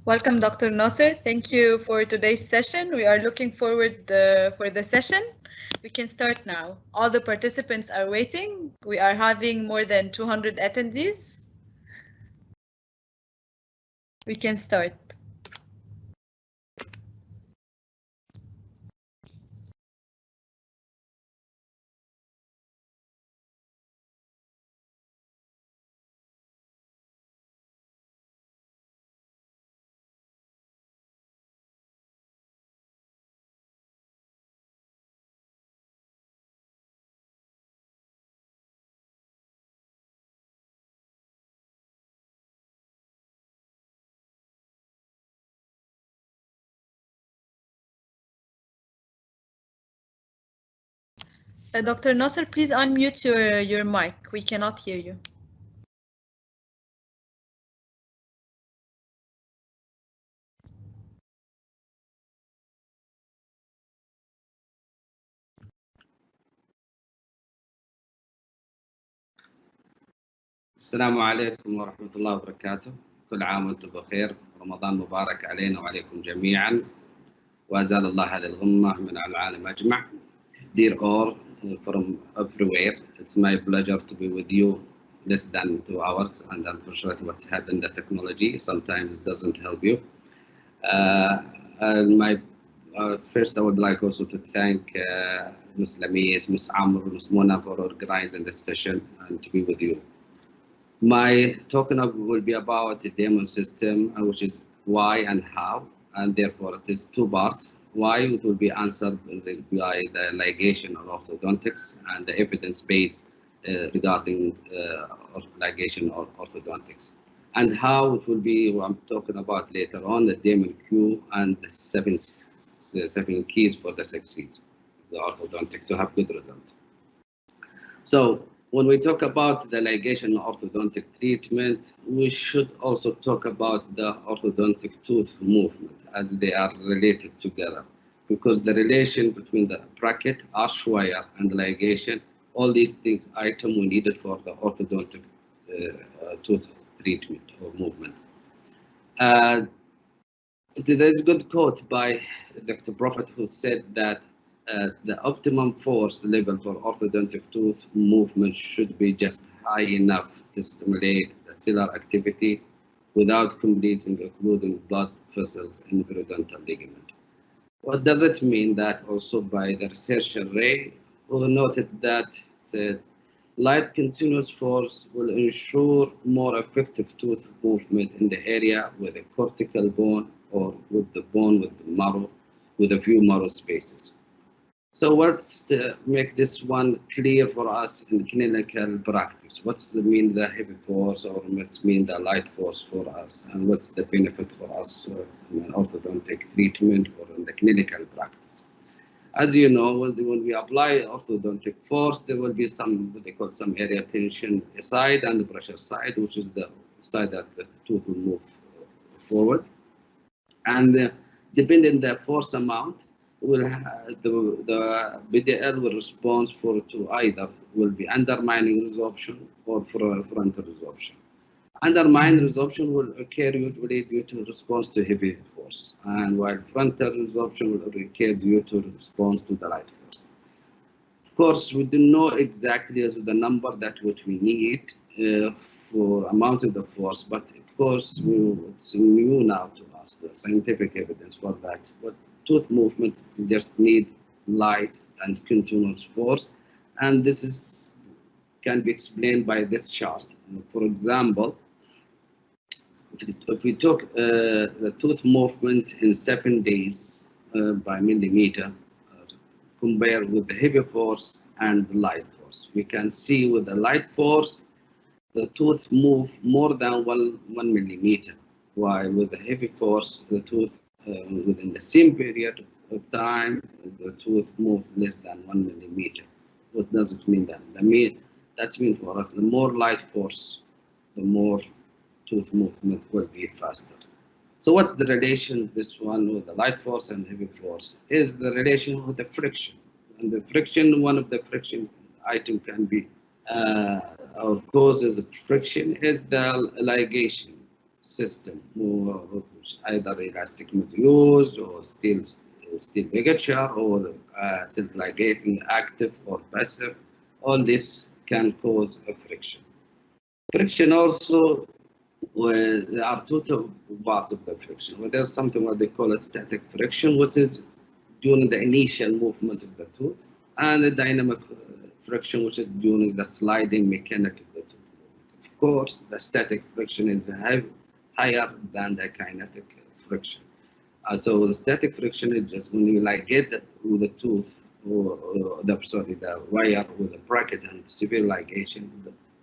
Welcome, Dr. Nasser. Thank you for today's session. We are looking forward for the session. We can start now. All the participants are waiting. We are having more than 200 attendees. We can start. Dr. Nasser, please unmute your mic. We cannot hear you. السلام عليكم ورحمة الله وبركاته. كل عام وانتم بخير. رمضان مبارك علينا وعليكم جميعا، وأزال الله هذه الغمة من العالم أجمع. Dear all from everywhere, it's my pleasure to be with you less than 2 hours, and unfortunately what's happened, the technology sometimes doesn't help you. First I would like also to thank Ms. Lamis, Ms. Amr, Ms. Mona for organizing this session and to be with you. My talk will be about the demon system, which is why and how, and therefore it is 2 parts. Why it will be answered by the ligation of orthodontics and the evidence base regarding ligation or orthodontics, and how it will be, I'm talking about later on, the demon Q and the seven keys for the succeed the orthodontic to have good result. So when we talk about the ligation orthodontic treatment, we should also talk about the orthodontic tooth movement, as they are related together, because the relation between the bracket, arch wire, and the ligation, all these things items we needed for the orthodontic tooth treatment or movement. There is a good quote by Dr. Prophet who said that the optimum force level for orthodontic tooth movement should be just high enough to stimulate the cellular activity without completely occluding blood vessels in periodontal ligament. What does it mean? That also by the researcher Ray, who noted that said light continuous force will ensure more effective tooth movement in the area with a cortical bone or with the bone with the marrow, with a few marrow spaces. So what's to make this one clear for us in clinical practice? What's the mean the heavy force, or what's mean the light force for us, and what's the benefit for us in orthodontic treatment or in the clinical practice? As you know, when we apply orthodontic force, there will be some what they call some area tension side and the pressure side, which is the side that the tooth will move forward, and depending on the force amount, will the BDL will respond to either will be undermining resorption or frontal resorption. Undermining resorption will occur usually due to response to heavy force, and while frontal resorption will occur due to response to the light force. Of course, we don't know exactly as the number that what we need for amount of the force, but of course it's new now to us, the scientific evidence for that. But tooth movement just need light and continuous force, and this is can be explained by this chart. For example, if we took the tooth movement in 7 days by millimeter, compared with the heavy force and the light force, we can see with the light force, the tooth move more than 1 millimeter, while with the heavy force, the tooth within the same period of time, the tooth move less than 1 millimeter. What does it mean then? That means for us, the more light force, the more tooth movement will be faster. So what's the relation, this one with the light force and heavy force? Is the relation with the friction. And the friction, one of the friction item can be or causes of friction is the ligation. system, either elastic modules or steel ligature or self-ligating active or passive. All this can cause a friction. Friction also, there are two parts of the friction. Well, there's something what they call a static friction, which is during the initial movement of the tooth, and the dynamic friction, which is during the sliding mechanic of the tooth. Of course, the static friction is higher than the kinetic friction. So the static friction is just when you ligate with the tooth, or the wire with a bracket and severe ligation.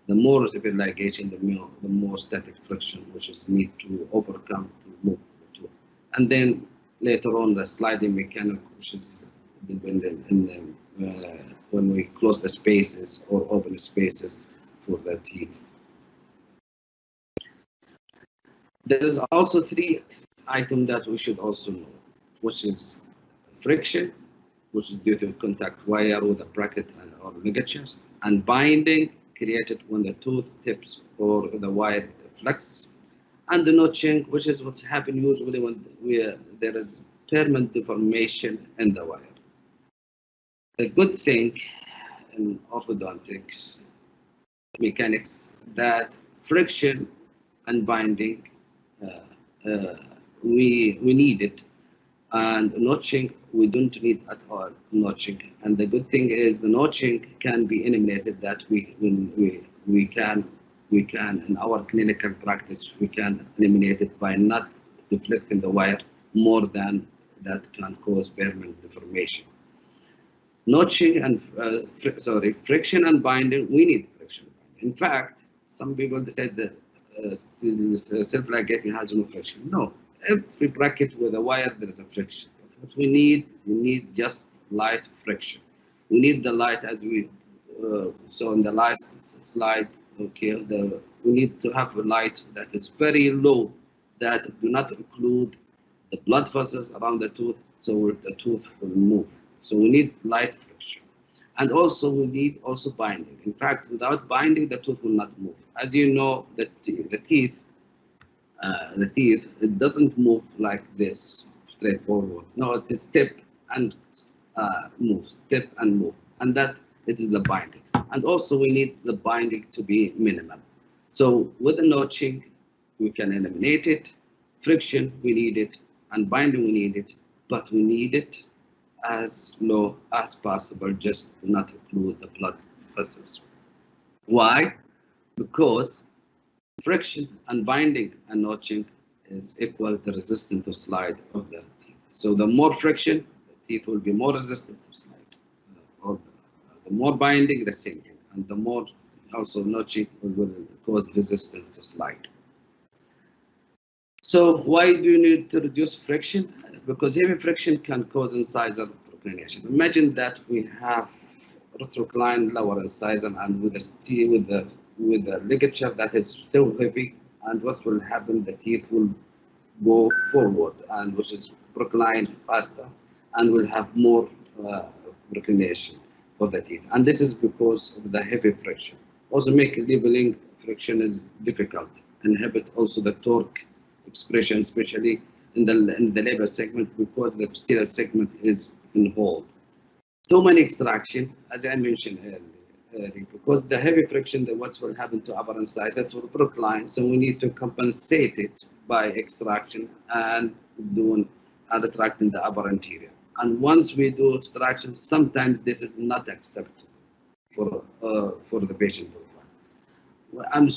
The more severe ligation, the more static friction, which is need to overcome to move the tooth. And then later on, the sliding mechanic, which is dependent in when we close the spaces or open spaces for the teeth. There is also three items that we should also know, which is friction, which is due to contact wire with a bracket or ligatures, and binding created when the tooth tips or the wire flexes, and the notching, which is what's happened usually when there is permanent deformation in the wire. The good thing in orthodontics mechanics that friction and binding we need it, and notching we don't need at all notching. And the good thing is the notching can be eliminated, that we can in our clinical practice we can eliminate it by not deflecting the wire more than that can cause permanent deformation. Notching and friction and binding, we need friction. In fact, some people said that self-ligating has no friction. No, every bracket with a wire there is a friction. What we need just light friction. We need the light, as we saw in the last slide. Okay, we need to have a light that is very low, that do not occlude the blood vessels around the tooth, so the tooth will move. So we need light friction, and also we need also binding. In fact, without binding, the tooth will not move. As you know, the teeth, it doesn't move like this straightforward. No, it is step and move, step and move, and that it is the binding. And also we need the binding to be minimal. So with the notching, we can eliminate it. Friction, we need it, and binding, we need it, but we need it as low as possible, just to not occlude the blood vessels. Why? Because friction and binding and notching is equal to resistance to slide of the teeth. So the more friction, the teeth will be more resistant to slide. Or the more binding, the same thing, and the more also notching will cause resistance to slide. So why do you need to reduce friction? Because heavy friction can cause incisor proclination. Imagine that we have retroclined lower incisor, and with the ligature that is still heavy, and what will happen? The teeth will go forward, and which is procline faster, and will have more proclination of the teeth. And this is because of the heavy friction. Also, make leveling friction is difficult. Inhibit also the torque expression, especially in the labor segment, because the posterior segment is in hold. Too many extraction, as I mentioned earlier, because the heavy friction, what will happen to upper incisor, it will procline, so we need to compensate it by extraction and retracting the upper anterior. And once we do extraction, sometimes this is not acceptable for the patient profile. I'm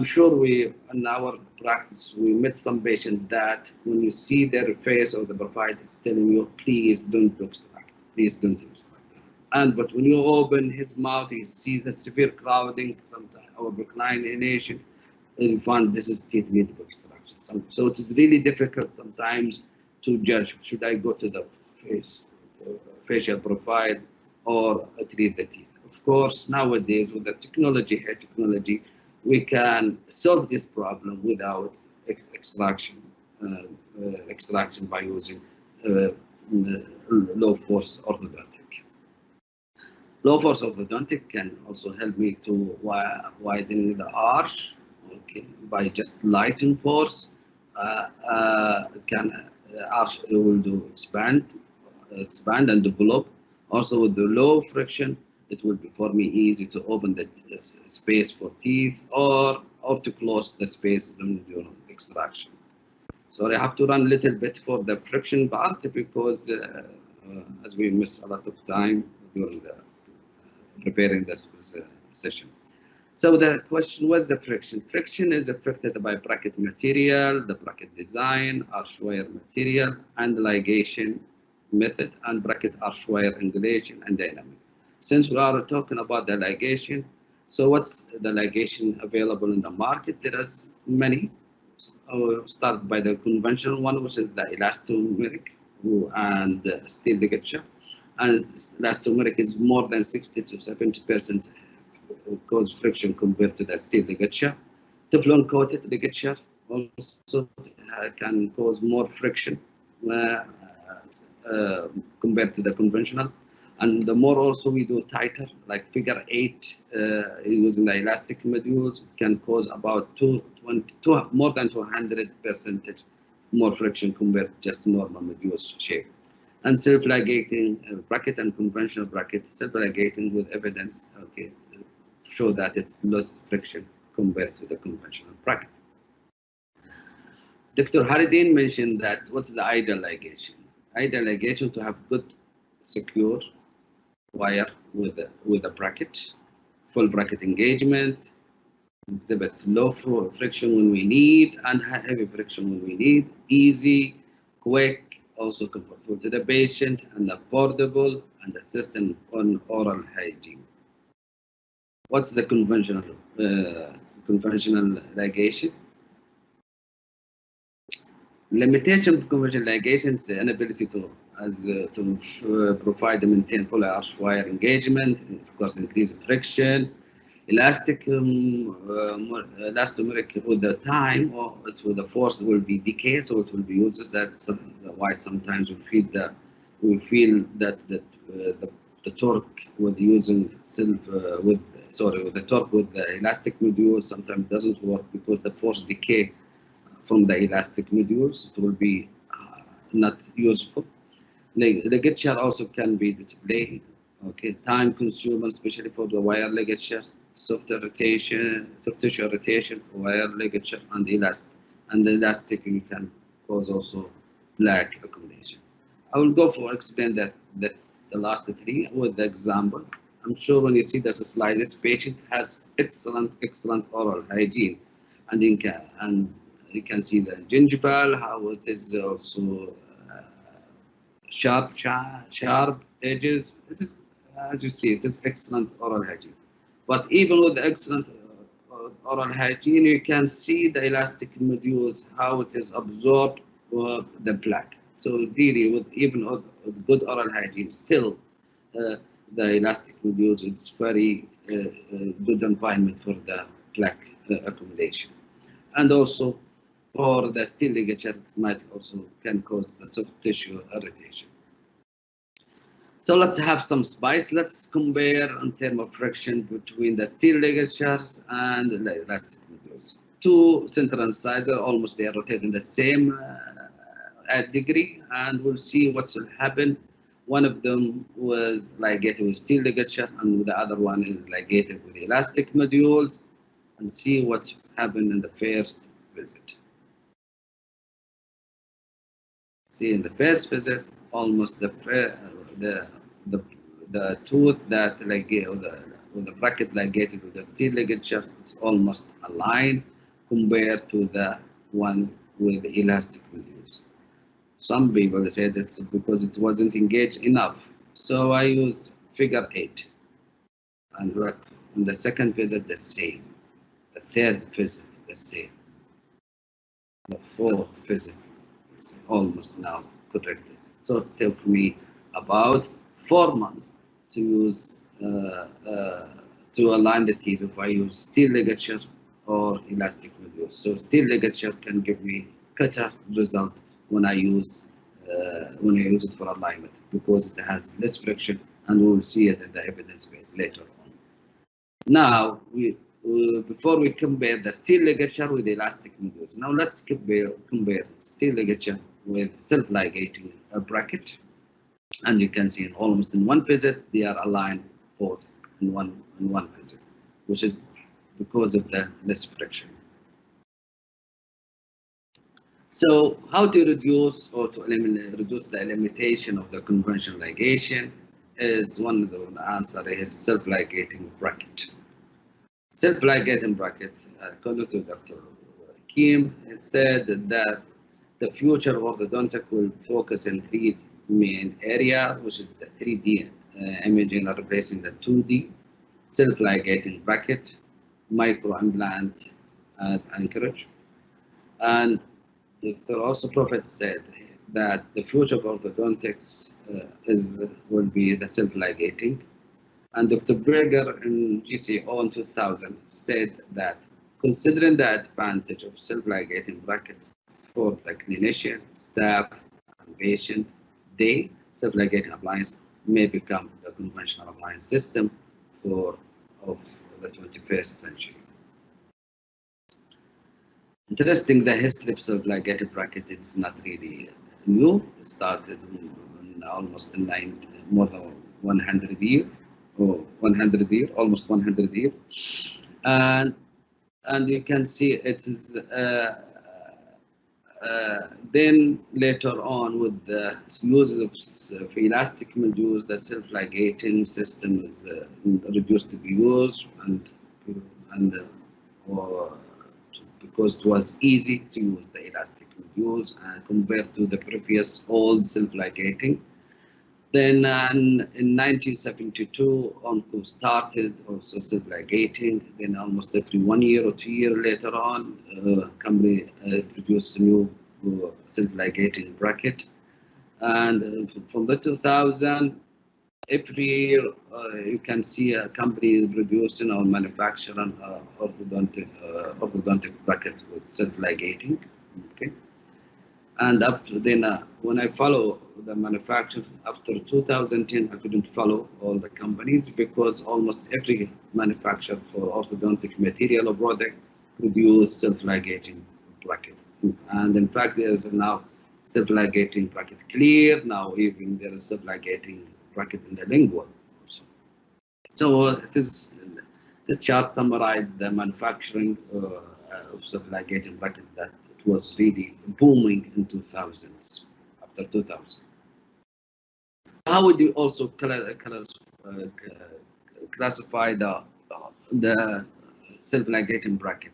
sure we, in our practice, we met some patient that when you see their face or the profile, it's telling you, please don't extract, please don't extract. But when you open his mouth, you see the severe crowding, sometimes or reclination, and you find this is teeth need extraction. So it is really difficult sometimes to judge, should I go to the facial profile or treat the teeth. Of course, nowadays with the technology, we can solve this problem without extraction by using low force orthodontic. Low force orthodontic can also help me to widen the arch, okay, by just lighting force, arch will do expand and develop. Also with the low friction, it will be for me easy to open the space for teeth or to close the space during extraction. So I have to run a little bit for the friction part because as we miss a lot of time during the preparing this session. So the question was the friction. Friction is affected by bracket material, the bracket design, arch wire material, and ligation method, and bracket arch wire angulation and dynamic. Since we are talking about the ligation, so what's the ligation available in the market? There is many. Start by the conventional one, which is the elastomeric and steel ligature. And elastomeric is more than 60 to 70% cause friction compared to the steel ligature. Teflon coated ligature also can cause more friction compared to the conventional. And the more also we do tighter, like figure 8 using the elastic modules, it can cause about more than 200% more friction compared to just normal modules shape. And self-ligating bracket and conventional bracket, self-ligating with evidence, okay, show that it's less friction compared to the conventional bracket. Dr. Haridin mentioned that what's the ideal ligation? Ideal ligation to have good, secure wire with a bracket, full bracket engagement, exhibit low friction when we need and heavy friction when we need, easy, quick, also comfortable to the patient and affordable and assistant on oral hygiene. What's the conventional ligation? Limitation of conventional ligation is the inability to provide and maintain full arch wire engagement, and of course increase friction. Elastomeric with the time or with the force will be decay, so it will be useless. That's why sometimes we feel that the torque with using with the torque with the elastic module sometimes doesn't work because the force decay from the elastic modules. It will be not useful. Ligature also can be displayed. Okay, time consuming, especially for the wire ligature, soft tissue rotation, wire ligature, and elastic. You can cause also plaque accumulation. I will go for explain the last three with the example. I'm sure when you see this slide, this patient has excellent oral hygiene, and you can see the gingival, how it is also sharp edges. It is, as you see, it is excellent oral hygiene. But even with the excellent oral hygiene, you can see the elastic modules, how it is absorbed with the plaque. So really, even with good oral hygiene, still the elastic modules, it's very good environment for the plaque accumulation. And also for the steel ligature, it might also can cause the soft tissue irritation. So let's have some spice. Let's compare in terms of friction between the steel ligatures and the elastic modules. Two center incisors, almost they are rotating the same degree, and we'll see what will happen. One of them was ligated with steel ligature, and the other one is ligated with elastic modules, and see what's happened in the first visit. See, in the first visit, almost the tooth that with the bracket ligated with the steel ligature, it's almost aligned compared to the one with the elastic modules. Some people said it's because it wasn't engaged enough. So I used figure 8. And look, in the second visit, the same. The third visit, the same. The fourth visit, it's almost now corrected. So it took me about 4 months to use to align the teeth if I use steel ligature or elastic modules. So steel ligature can give me better result when I use it for alignment because it has less friction, and we will see it in the evidence base later on. Now before we compare the steel ligature with elastic modules. Now let's compare steel ligature with self-ligating bracket, and you can see almost in one visit they are aligned both in one visit, which is because of the less friction. So how to reduce or to reduce the limitation of the conventional ligation is one of the answer is self-ligating bracket. Self-ligating bracket, according to Dr. Kim, said that the future of orthodontic will focus in three main areas, which is the 3D imaging replacing the 2D, self-ligating bracket, micro-implant as anchorage. And Dr. Also Prophet said that the future of orthodontics will be the self-ligating. And Dr. Berger in GCO in 2000 said that considering the advantage of self-ligating bracket for the clinician, staff, and patient, self-ligating appliance may become the conventional appliance system of the 21st century. Interesting, the history of self-ligating bracket, it's not really new. It started in almost more than 100 years. Almost 100 years, and you can see it is then later on with the use of elastic modules, the self-ligating system is reduced to be used, and because it was easy to use the elastic modules and compared to the previous old self-ligating. Then in 1972, Onco started also self-ligating. Then almost every 1 year or 2 years later on, company produced a new self-ligating bracket. And from the 2000, every year you can see a company producing or manufacturing orthodontic bracket with self-ligating. Okay. And up to then, when I follow the manufacturer after 2010, I couldn't follow all the companies because almost every manufacturer for orthodontic material or product produce self-ligating bracket. And in fact, there is now self-ligating bracket clear. Now even there is self-ligating bracket in the lingual also. So this chart summarizes the manufacturing of self-ligating bracket that was really booming in 2000s, after 2000. How would you also classify the self-ligating bracket?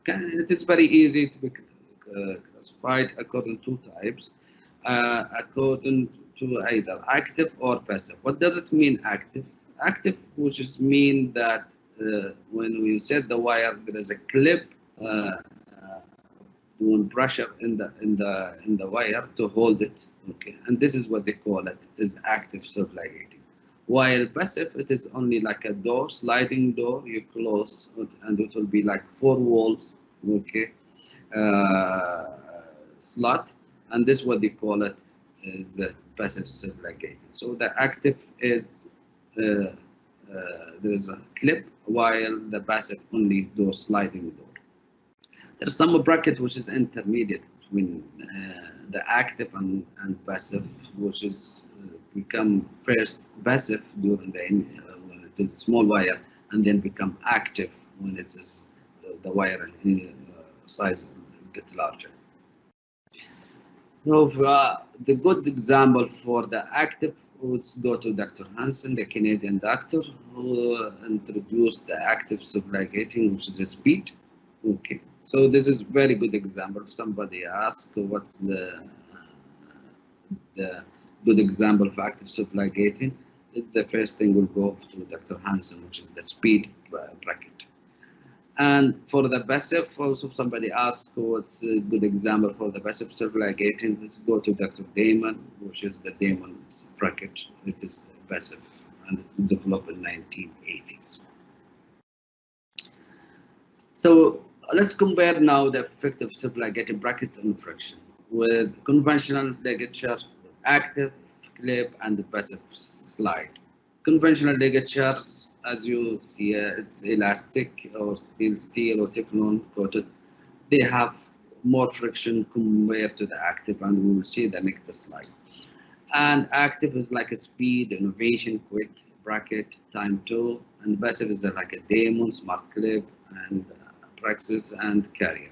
It is very easy to be classified according to types, according to either active or passive. What does it mean active? Active, which is mean that when we set the wire, there is a clip doing pressure in the wire to hold it. Okay, and this is what they call it is active self-ligating. While passive, it is only like a door, sliding door. You close it, and it will be like 4 walls. Okay, slot, and this what they call it is passive self-ligating. So the active is there is a clip, while the passive only door, sliding door. There's some bracket which is intermediate between the active and passive, which is become first passive during when it is small wire, and then become active when it is the wire size get larger. So the good example for the active, let's go to Dr. Hansen, the Canadian doctor, who introduced the active self-ligating, which is a speed. Okay, so this is very good example. If somebody asks what's the good example of active self-ligating, the first thing will go to Dr. Hansen, which is the speed bracket. And for the passive, also if somebody asks what's a good example for the passive self-ligating, let's go to Dr. Damon, which is the Damon bracket. It is passive and it developed in 1980s. So let's compare now the effect of self-ligating bracket and friction with conventional ligature, active clip, and the passive slide. Conventional ligatures as you see, it's elastic or steel or Teflon coated. They have more friction compared to the active, and we will see the next slide. And active is like a speed, innovation, quick, bracket, time to, and passive is like a demon, smart clip, and praxis and carrier.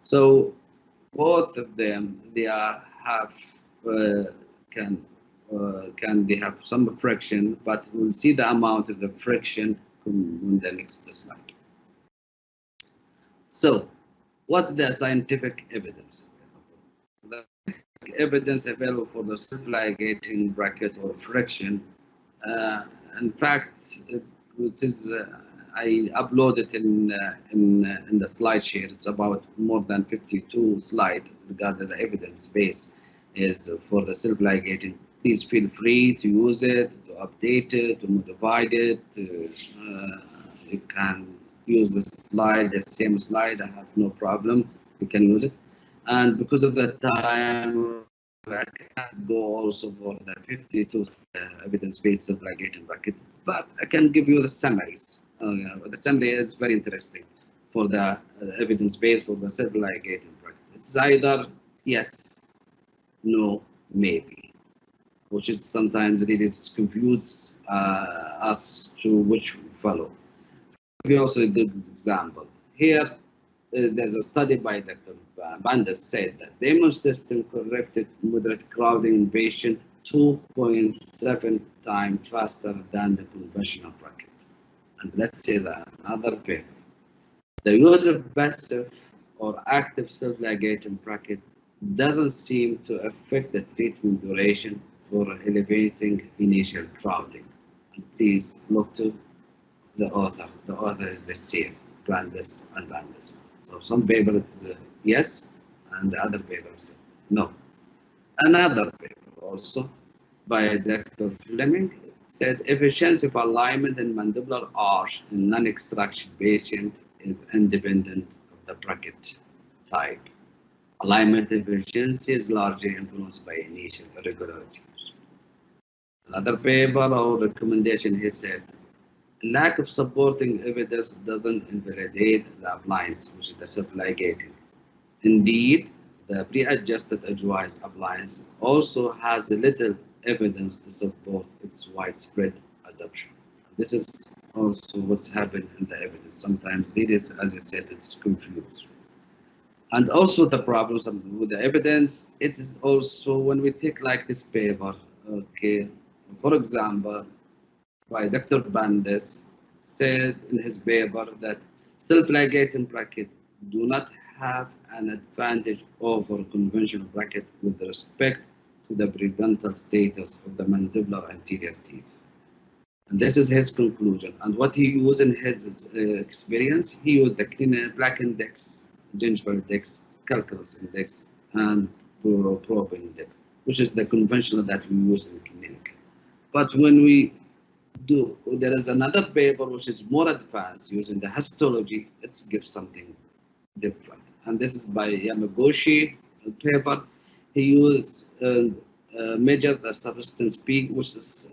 So both of them, they are have can they have some friction, but we'll see the amount of the friction on the next slide. So what's the scientific evidence available? The evidence available for the self-ligating bracket or friction. In fact, it is I uploaded in the slide share. It's about more than 52 slides regarding the evidence base is for the self-ligating. Please feel free to use it, to update it, to modify it. You can use the slide, the same slide. I have no problem. You can use it. And because of the time, I can't go also for the 52 evidence-based self-ligating bracket, but I can give you the summaries. The summary is very interesting for the evidence-based for the self-ligating bracket. It's either yes, no, maybe, which is sometimes really confuse us to which follow. We also a good example here. There's a study by Dr. Banda said that the immune system corrected moderate crowding in patient 2.7 times faster than the conventional bracket. And let's say that another paper. The use of passive or active self-ligating bracket doesn't seem to affect the treatment duration for elevating initial crowding. And please look to the author. The author is the same, Banders and Banders. So some paper it's yes, and the other paper is no. Another paper also by Dr. Fleming said efficiency of alignment in mandibular arch in non-extraction patient is independent of the bracket type. Alignment efficiency is largely influenced by initial irregularities. Another paper or recommendation, he said, lack of supporting evidence doesn't invalidate the appliance, which is the self-ligating. Indeed, the pre-adjusted edgewise appliance also has little evidence to support its widespread adoption. This is also what's happened in the evidence. Sometimes it is, as I said, it's confused. And also the problems with the evidence, it is also when we take like this paper, okay, for example, by Dr. Bandes said in his paper that self-ligating bracket do not have an advantage over conventional bracket with respect to the periodontal status of the mandibular anterior teeth. And this is his conclusion. And what he used in his experience, he used the clean black index, gingival index, calculus index, and probe index, which is the conventional that we use in clinic. But when we do, there is another paper which is more advanced using the histology, it gives something different. And this is by Yamaguchi paper. He used measured the substance P, which is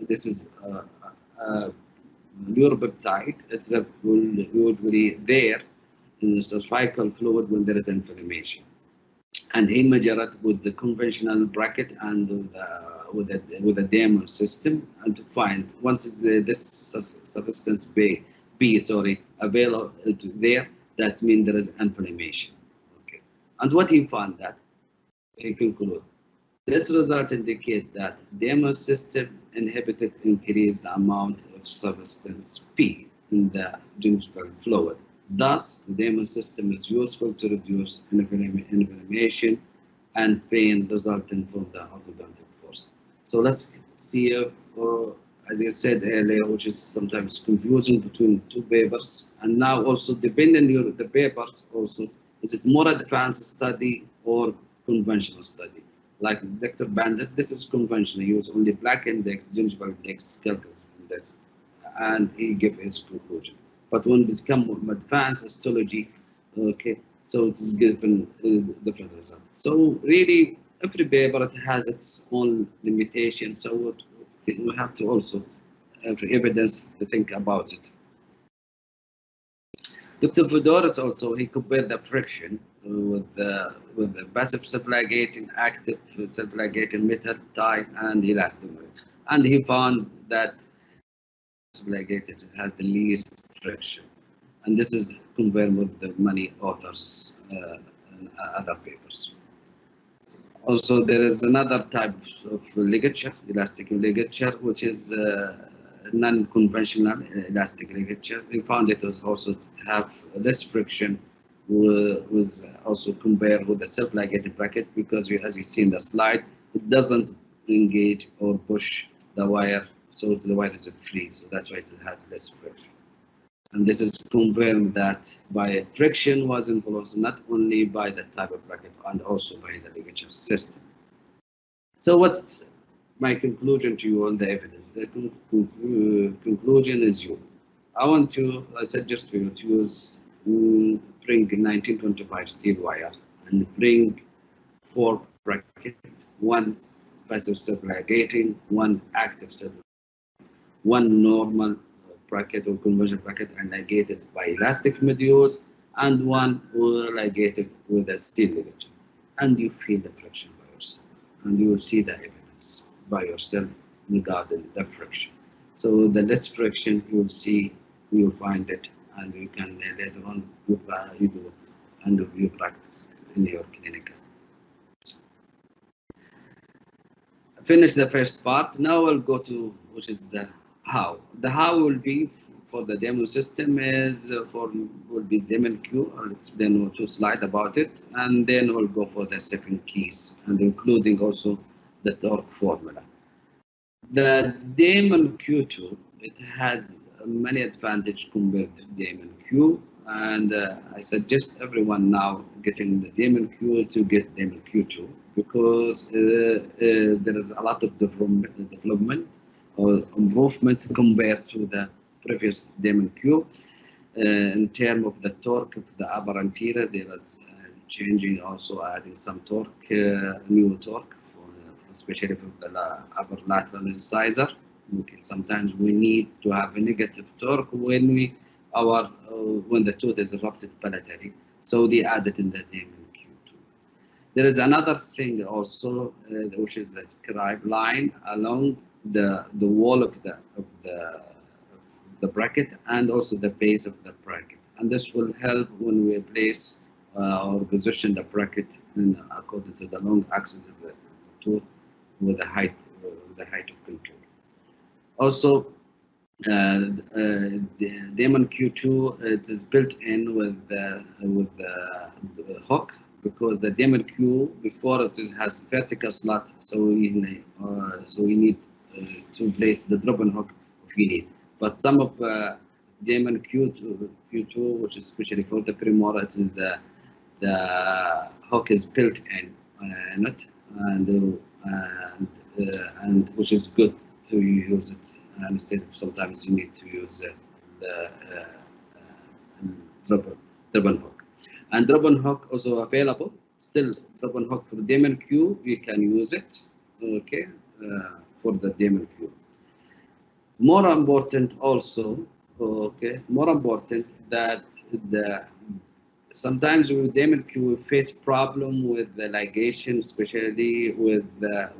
neuropeptide. It's usually there in the cervical fluid when there is inflammation. And he measured it with the conventional bracket and with a demo system, and to find once this substance B available there, that means there is inflammation. Okay. And what he found that he concluded this result indicate that demo system inhibited increased the amount of substance P in the gingival fluid. Thus, the demo system is useful to reduce inflammation and pain resulting from the orthodontic force. So let's see, as I said earlier, which is sometimes confusing between two papers, and now also depending on the papers also, is it more advanced study or conventional study? Like Dr. Bandes, this is conventional, he used only black index, gingival index, calculus index, and he gave his conclusion. But when we become advanced histology, okay, so it is given different results. So really, every paper it has its own limitation. So we have to also evidence to think about it. Dr. Voudouris also, he compared the friction with the passive self-ligating, active self-ligating metal, tie, and elastomer. And he found that self-ligated has the least friction. And this is compared with the many authors and other papers. Also, there is another type of ligature, elastic ligature, which is non-conventional elastic ligature. We found it was also have less friction, was also compared with the self-ligated bracket, because as you see in the slide, it doesn't engage or push the wire, so the wire is free, so that's why it has less friction. And this is confirmed that by friction was influenced not only by the type of bracket and also by the ligature system. So what's my conclusion to you on the evidence? The conclusion is I suggest to you to use bring 1925 steel wire and bring 4 brackets, 1 passive self-ligating, 1 active self-ligating, 1 normal bracket or conversion bracket and ligated by elastic modules, and 1 ligated with a steel ligature. And you feel the friction by yourself, and you will see the evidence by yourself regarding the friction. So the less friction you will see, you will find it, and you can later on you do it and you practice in your clinical. Finish the first part. Now we'll go to which is the how. The how will be for the demo system is will be demo Q. I'll explain 2 slides about it, and then we'll go for the 7 keys, and including also the torque formula. The Damon Q2, it has many advantages compared to Damon Q, and I suggest everyone now getting the Damon Q to get Damon Q2, because there is a lot of development or improvement compared to the previous Damon Q. In terms of the torque of the upper anterior, there is changing, also adding some torque, new torque, especially for the upper lateral incisor. Okay, sometimes we need to have a negative torque when when the tooth is erupted palatally, so they added in the Damon Q2. There is another thing also, which is the scribe line along the wall of the bracket and also the base of the bracket, and this will help when we place or position the bracket according to the long axis of the tooth with the height of control. Also, the Damon Q2 it is built in with the hook, because the Damon Q before it has vertical slot, so we need to place the drop-in hook if we need. But some of Damon Q2, which is especially for the premolar, it is the hook is built in it, and which is good to use it instead of sometimes you need to use the drop-in hook. And drop-in hook also available. Still, drop-in hook for the Damon Q, you can use it. Okay, for the Damon Q. More important also, okay, more important that sometimes with Damon Q we face problem with the ligation, especially with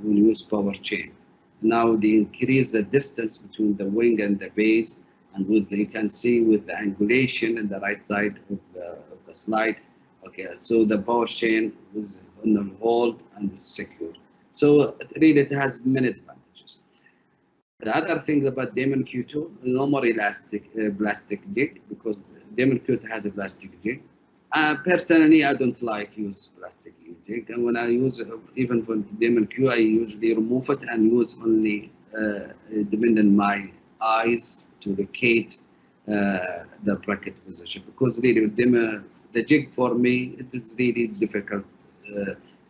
when you use power chain. Now they increase the distance between the wing and the base, and you can see with the angulation in the right side of the slide. Okay, so the power chain was on the hold and is secure. So it has many advantages. The other thing about Damon Q2, no more elastic plastic jig, because Damon Q2 has a plastic jig. Personally, I don't like use plastic jig, and when I use even for Damon Q, I usually remove it and use only depending on my eyes to locate the bracket position, because really with the jig for me it is really difficult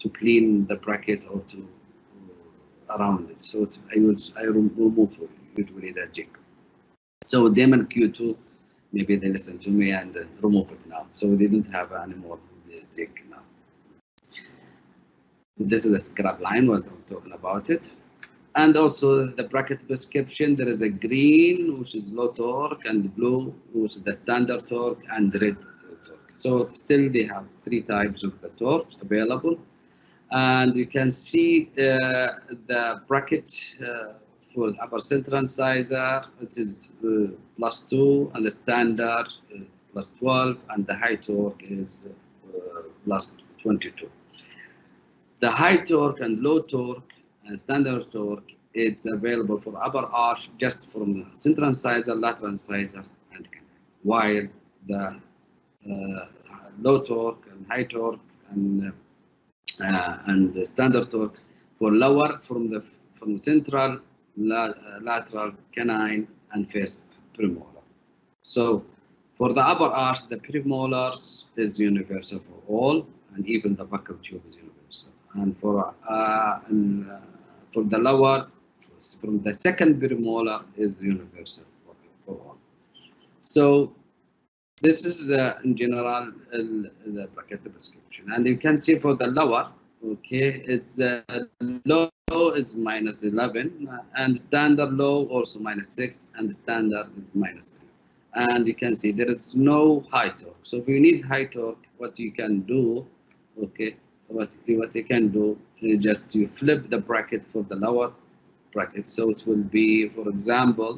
to clean the bracket or to around it. So I remove usually the jig. So Damon Q2, maybe they listen to me and remove it now. So they don't have any more jig now. This is the scrap line, what I'm talking about it. And also the bracket prescription, there is a green, which is low torque, and blue, which is the standard torque, and red torque. So still they have 3 types of the torques available. And you can see the bracket for upper central incisor, it is +2, and the standard +12, and the high torque is +22. The high torque and low torque and standard torque, it's available for upper arch just from the central incisor, lateral incisor, and canal. While the low torque and high torque and the standard torque for lower from the central, lateral, canine, and first premolar. So for the upper arch, the premolars is universal for all, and even the buccal tube is universal. And for the lower, from the second premolar is universal for all. So this is in general the bracket prescription. And you can see for the lower, okay, it's low is -11, and standard low also -6, and the standard is -3. And you can see there is no high torque. So if you need high torque, what you can do, okay, what you can do is just you flip the bracket for the lower bracket. So it will be, for example,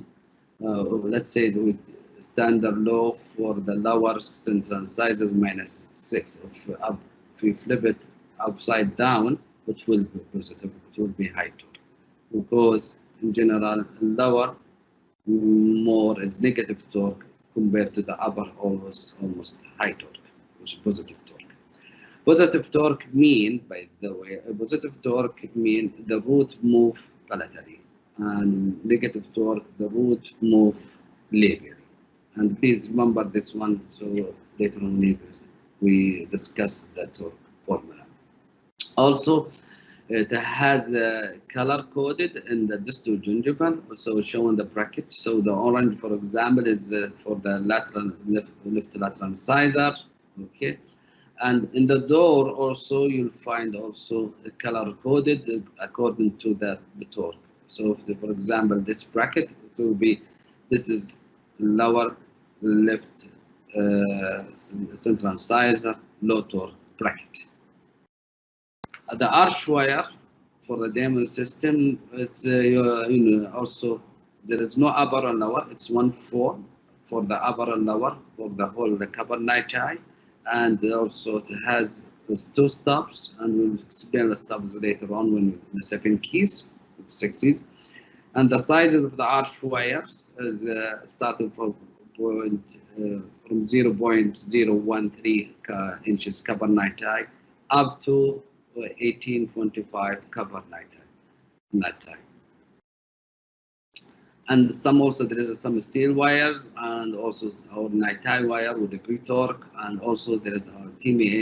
let's say with standard low for the lower central incisor -6. If you flip it upside down, it will be positive. It will be high torque, because in general lower more is negative torque compared to the upper, almost high torque, which is positive torque. Positive torque mean, by the way, positive torque mean the root move palatally, and negative torque the root move labially. And please remember this one, so later on we discuss the torque formula. Also, it has color coded in the distal gingival, also shown the bracket. So the orange, for example, is for the lateral left lateral incisor, okay. And in the door also you'll find also color coded according to the torque. So for example, this bracket, it will be, this is lower left central incisor, low torque bracket. The arch wire for the Damon system, it's also there is no upper and lower. It's 1/4 for the upper and lower for the whole the carbonite, and also it has 2 stops, and we'll explain the stops later on when the 7 keys, 6 keys. And the size of the arch wires is starting from 0.013 inches carbonite up to 1825 carbonite. And some also there is some steel wires, and also our nite wire with the pre-torque, and also there is our TMA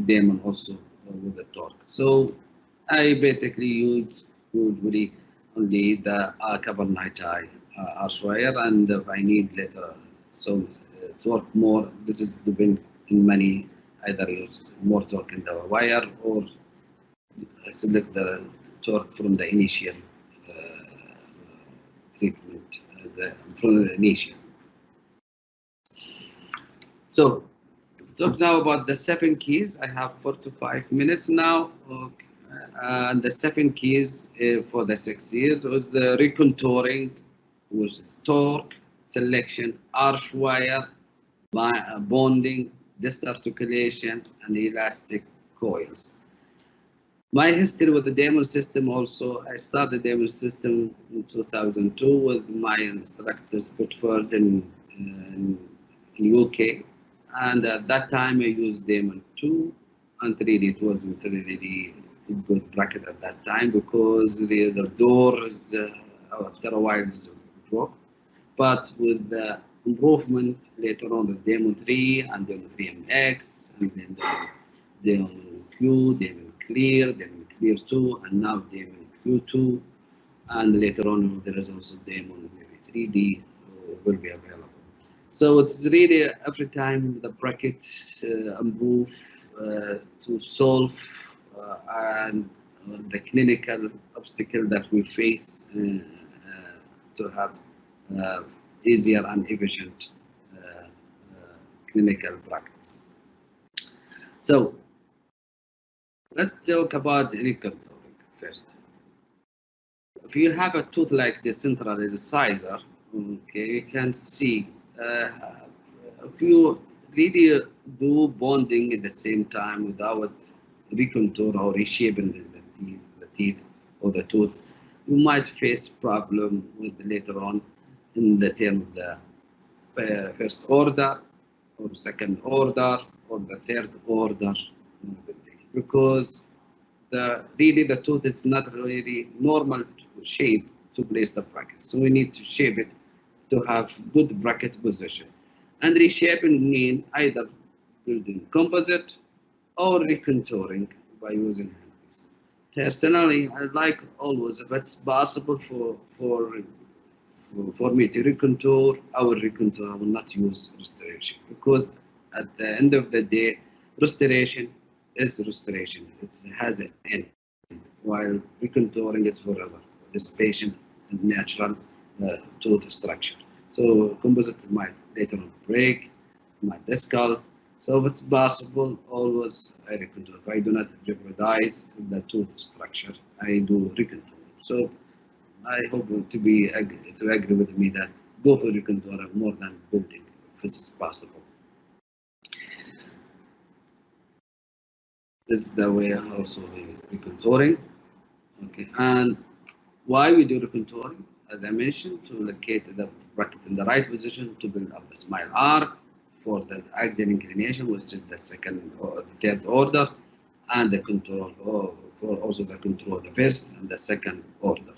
Damon also with the torque. So I basically use usually only the carbonite arch wire, and if I need later torque more, this is depend in many, either use more torque in the wire or select the torque from the initial treatment, from the initial. So talk now about the 7 keys. I have 4 to 5 minutes now. Okay. And the 7 keys for the 6 years was the recontouring, which is torque, selection, arch wire, bonding, disarticulation, and elastic coils. My history with the Damon system also, I started the Damon system in 2002 with my instructors Pitford in UK, and at that time I used Damon 2, and really it wasn't really a good bracket at that time, because the door is after a while broke. But with the improvement later on, the Damon 3 and Damon 3MX, and then the Damon Q, Damon Clear 2, and now Damon Q2, and later on there is also Damon maybe 3D will be available. So it's really every time the bracket improve to solve and the clinical obstacle that we face to have easier and efficient clinical practice. So let's talk about recontouring first. If you have a tooth like the central incisor, okay, you can see if you really do bonding at the same time without recontour or reshaping the teeth or the tooth, you might face problem with later on in the term of the first order or second order or the third order, because really the tooth is not really normal shape to place the bracket. So we need to shape it to have good bracket position. And reshaping mean either building composite or recontouring by using handles. Personally, I like always, if it's possible for me to recontour, I will recontour. I will not use restoration, because at the end of the day, restoration is restoration. It has an end, while recontouring it forever. This patient and natural tooth structure. So composite might later on break, might discard. So if it's possible, always I recontour. If I do not jeopardize the tooth structure, I do recontour. So I hope to agree with me that go for recontouring more than building if it's possible. This is the way also recontouring. Okay, and why we do recontouring? As I mentioned, to locate the bracket in the right position to build up the smile arc for the axial inclination, which is the second or the third order, and the control, or for also the control the first and the second order.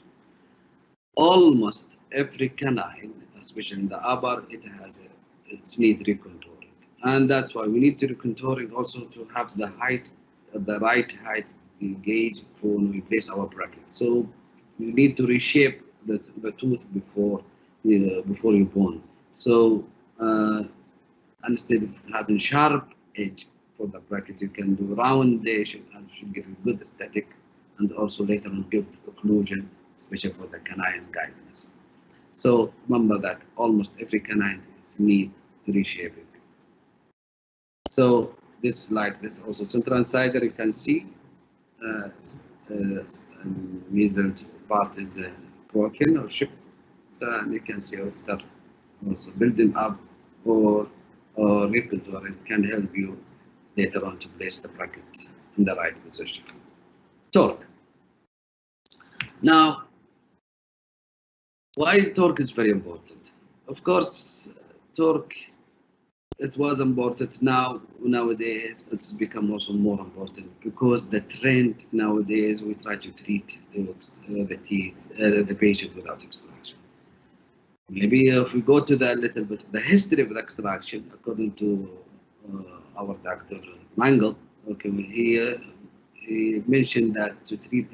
Almost every canine, especially in the upper, it's need recontouring, and that's why we need to recontouring also to have the height, the right height gauge for when we place our bracket. So you need to reshape the tooth before you bone. So instead of having sharp edge for the bracket, you can do roundation and should give a good aesthetic, and also later on give occlusion, especially for the canine guidance. So remember that almost every canine needs reshaping. So this, like this, also central incisor, you can see measles part is broken or shipped. So you can see after also building up or recontouring can help you later on to place the bracket in the right position. Torque. Now, why torque is very important? Of course, torque, it was important. Nowadays, it's become also more important, because the trend nowadays, we try to treat the patient without extraction. Maybe if we go to the little bit of the history of the extraction, according to our Dr. Mangle, okay, he mentioned that to treat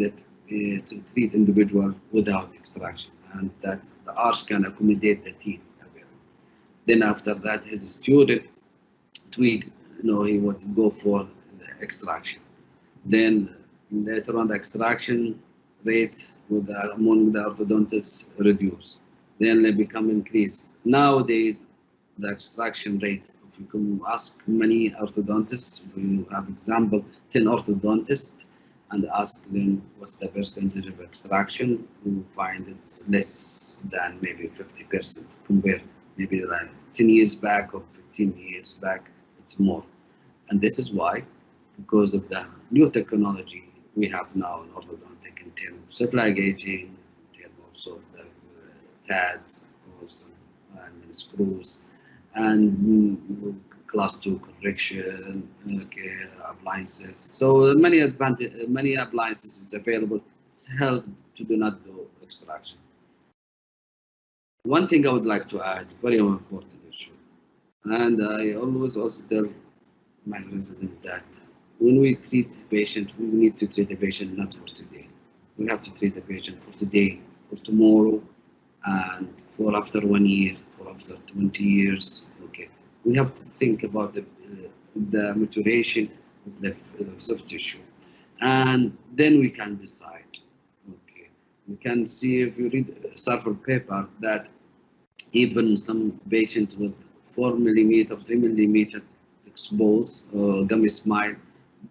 individual without extraction, and that the arch can accommodate the teeth. Then after that, his student Tweed, he would go for the extraction. Then later on, the extraction rate among the orthodontists reduce. Then they become increased. Nowadays, the extraction rate, if you can ask many orthodontists, we have example 10 orthodontists, and ask them what's the percentage of extraction, you find it's less than maybe 50% compared maybe like 10 years back or 15 years back, it's more. And this is why, because of the new technology we have now in orthodontic in terms of supply gauging, in terms also the TADs, also, and screws, and class 2 correction, okay, appliances. So many appliances is available. It's helped to do not do extraction. One thing I would like to add, very important issue, and I always also tell my resident that when we treat the patient, we need to treat the patient not for today. We have to treat the patient for today, for tomorrow, and for after 1 year, for after 20 years. Okay, we have to think about the maturation of the soft tissue, and then we can decide. Okay, we can see if you read several paper that even some patient with 4 millimeter, 3 millimeter exposed gummy smile,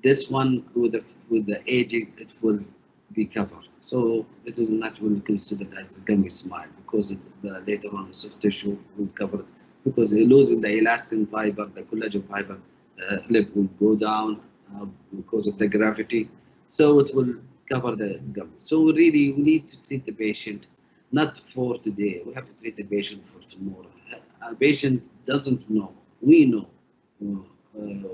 this one with the aging, it will be covered. So this is not really considered as a gummy smile because the later on the soft tissue will cover, because you're losing the elastin fiber, the collagen fiber, the lip will go down because of the gravity. So it will cover the gum. So really, we need to treat the patient not for today. We have to treat the patient for tomorrow. A patient doesn't know. We know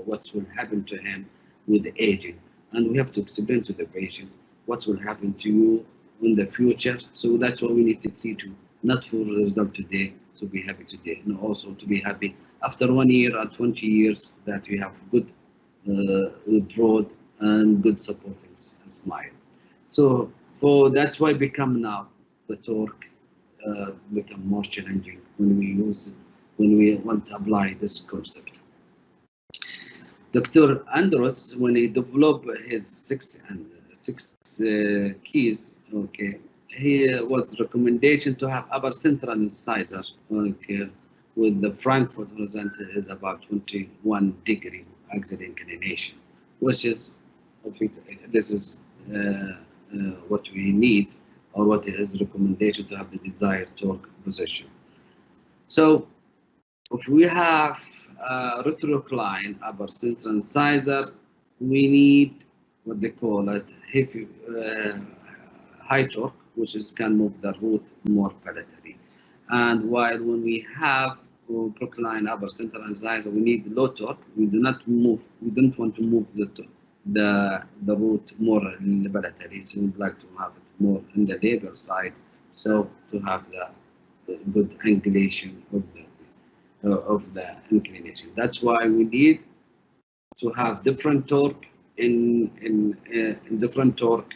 what will happen to him with the aging, and we have to explain to the patient what will happen to you in the future. So that's why we need to treat you, not for the result today, to be happy today, and also to be happy after 1 year or 20 years that we have good broad and good supporting smile. So that's why become now the torque become more challenging when we want to apply this concept. Dr. Andros, when he developed his six keys, okay, he was recommendation to have upper central incisor, okay, with the Frankfurt horizontal is about 21 degree axial inclination, which is, I think this is what we need, or what is recommendation to have the desired torque position. So if we have retrocline upper central incisor, we need what they call it heavy, high torque, which is can move the root more palatally. And while when we have procline upper central incisor, we need low torque. We do not move. We don't want to move the root more palatally. So we'd like to have it more in the labial side. So to have the good angulation of the inclination. That's why we need to have different torque different torque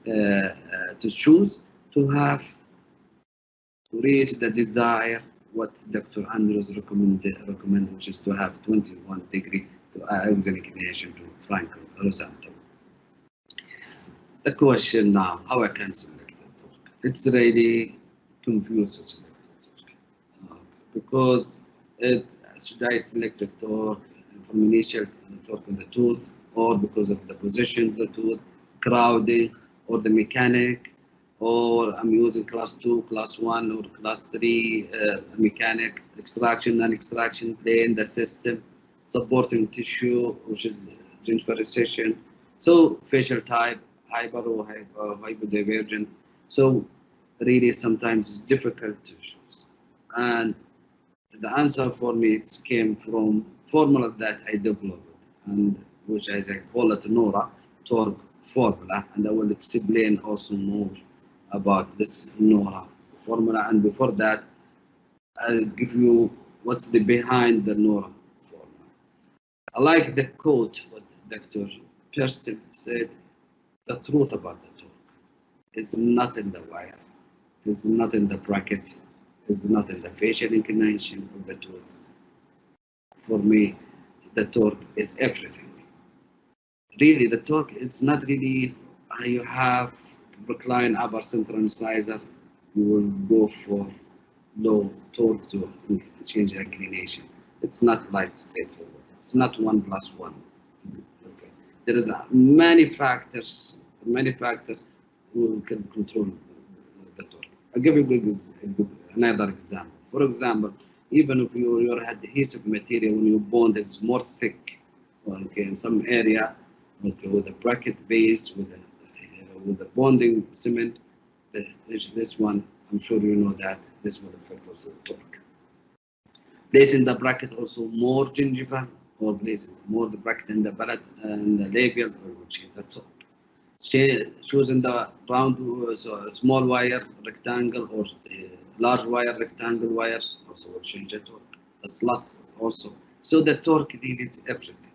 to choose to have to reach the desire what Dr. Andrews recommend, which is to have 21 degree to axial inclination to Frankfurt horizontal. The question now, how I can select the torque? It's really confused to select the torque because should I select the torque from initial torque in the tooth, or because of the position of the tooth, crowding, or the mechanic, or I'm using class 2, class 1, or class 3 mechanic, extraction, non-extraction plane, the system, supporting tissue, which is gingival recession, so facial type, hyper or hypodivergent. So really sometimes it's difficult to choose. And the answer for me it came from formula that I developed, and which I call it NORA torque formula, and I will explain also more about this NORA formula. And before that, I'll give you what's the behind the NORA formula. I like the quote what Dr. Kirsten said. The truth about the torque is not in the wire, is not in the bracket, is not in the facial inclination of the tooth. For me, the torque is everything. Really, the torque, it's not really you have recline upper central incisor, you will go for low torque to change the inclination. It's not like straightforward. It's not 1 + 1. Okay. There is many factors who can control the torque. I'll give you another example. For example, even if your adhesive material when you bond is more thick, okay, in some area, okay, with a bracket base, with the bonding cement, this one, I'm sure you know that this will affect also the torque. Placing the bracket also more gingival, or placing more the bracket in the palate and the labial, will change the torque. Choosing the round, so small wire rectangle or large wire rectangle wire also will change the torque. The slots also. So the torque really is everything.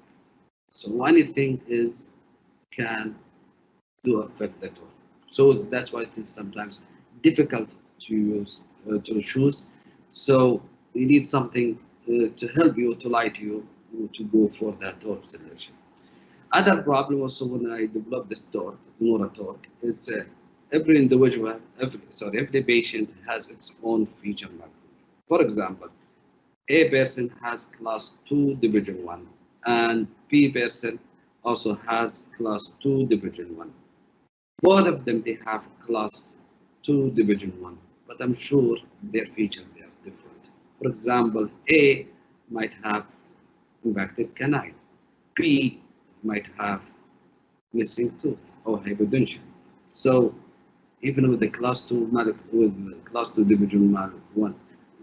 So anything can affect the torque. So that's why it is sometimes difficult to choose. So you need something to help you, to light you, to go for that torque selection. Other problem also when I develop this torque, Nora torque, is every individual, every patient has its own feature map. For example, A person has class 2 division 1 and B person also has class 2 division 1. Both of them, they have class 2 division 1, but I'm sure their features they are different. For example, A might have impacted canine, B might have missing tooth or hypotension. So even with the class 2 division 1,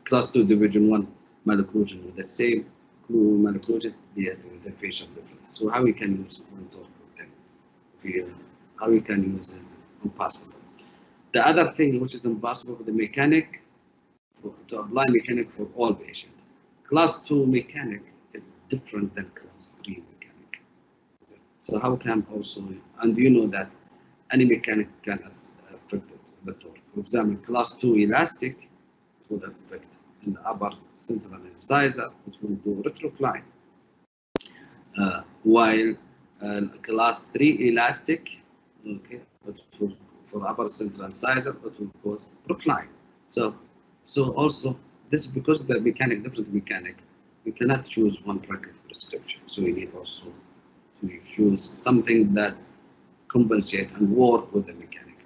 class 2 division 1 malocclusion with the same malocclusion, the facial difference. So how we can use one torque with them? How we can use it? Impossible. The other thing which is impossible for the mechanic, to apply mechanic for all patients. Class 2 mechanic is different than class 3 mechanic. So how can also, and you know that any mechanic can affect the torque. For example, class 2 elastic would affect in the upper central incisor, it will do retrocline. While class 3 elastic, okay, but for upper central incisor, it will cause procline. So also this because the different mechanic, we cannot choose one bracket prescription. So we need also to use something that compensate and work with the mechanic.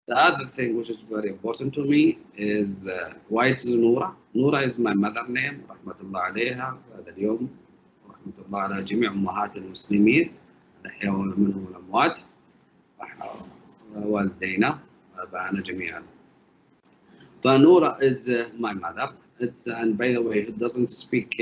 The other thing which is very important to me is why it's Noura. Noura is my mother name. Rahmatullah عليها هذا اليوم. رحمة الله على جميع أمهات المسلمين الأحياء منهم والأموات. والدينا وآبائنا جميعا. فنورا is my mother. And by the way, it doesn't speak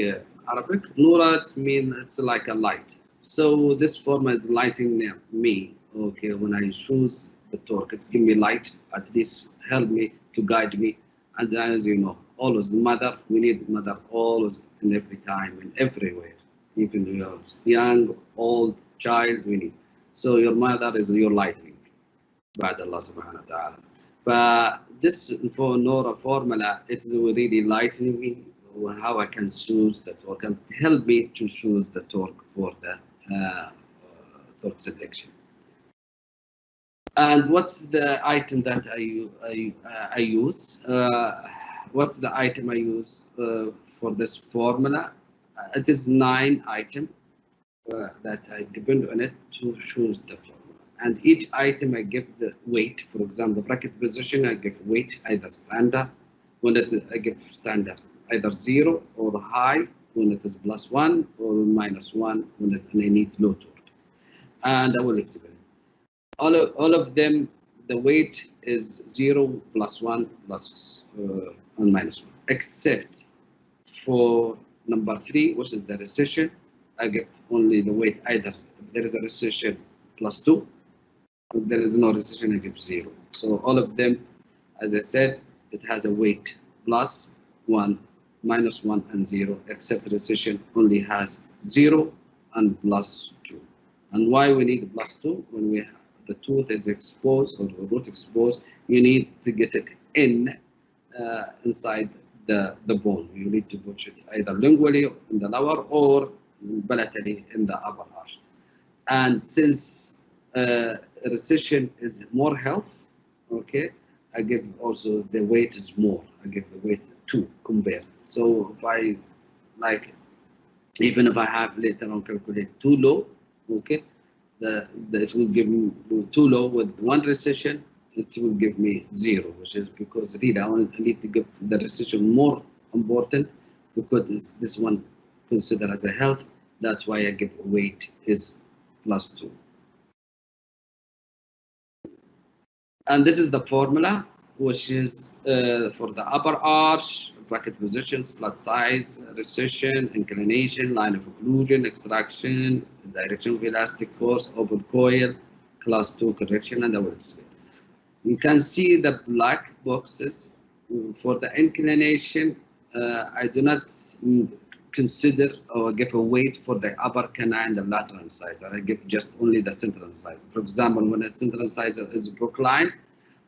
Arabic. Noura, it's like a light. So this form is lighting me. Okay, when I choose the torque, it's give me light. At least help me to guide me. And as you know, always mother. We need mother always and every time and everywhere. Even you're young, old, child, we need. So your mother is your lightning. بعد الله سبحانه وتعالى. But this for Nora formula, it's really lightening me how I can choose the torque and help me to choose the torque for the torque selection. And what's the item that I use? What's the item I use for this formula? It is 9 items that I depend on it to choose the formula. And each item I give the weight. For example, bracket position, I give weight either standard. When it is, I give standard either 0 or high when it is +1 or -1 when I need low torque. And I will explain. All of them, the weight is 0, +1, and -1, except for number 3, which is the recession. I give only the weight either if there is a recession +2. If there is no recession, I give 0. So all of them, as I said, it has a weight +1, -1, and 0, except recession only has 0 and +2. And why we need +2? When the tooth is exposed or the root exposed, you need to get it inside the bone. You need to push it either lingually in the lower or palatally in the upper arch. And since recession is more health, okay, I give also the weight is more. I give the weight 2 compared. So if I like, even if I have later on calculate too low, okay, it will give me too low with 1 recession, it will give me 0, which is because really I need to give the recession more important because it's this one considered as a health. That's why I give weight is +2. And this is the formula, which is for the upper arch, bracket position, slat size, recession, inclination, line of occlusion, extraction, direction of elastic force, open coil, class 2 correction, and I will explain. You can see the black boxes for the inclination. I do not consider or give a weight for the upper canine, the lateral incisor. I give just only the central incisor. For example, when a central incisor is procline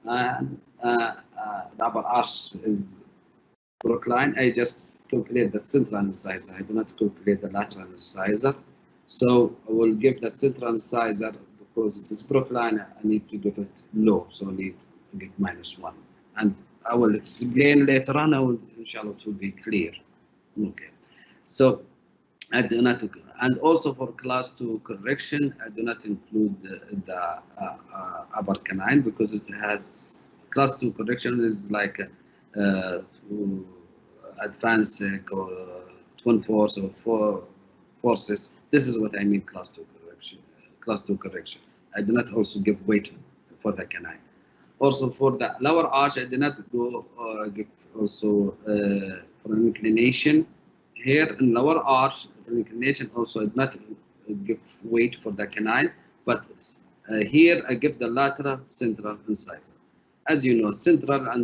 and the upper arch is procline, I just calculate the central incisor. I do not calculate the lateral incisor. So I will give the central incisor, because it is brookline, I need to give it low, so I need to give -1. And I will explain later on, inshallah, it will be clear. Okay. So I do not, and also for class 2 correction, I do not include the upper canine, because it has class 2 correction is like advanced twin force or four forces. This is what I mean class 2 correction. Class 2 correction. I do not also give weight for the canine. Also for the lower arch, I do not go give also for an inclination. Here in lower arch, for inclination also I do not give weight for the canine, but here I give the lateral central incisor. As you know, central and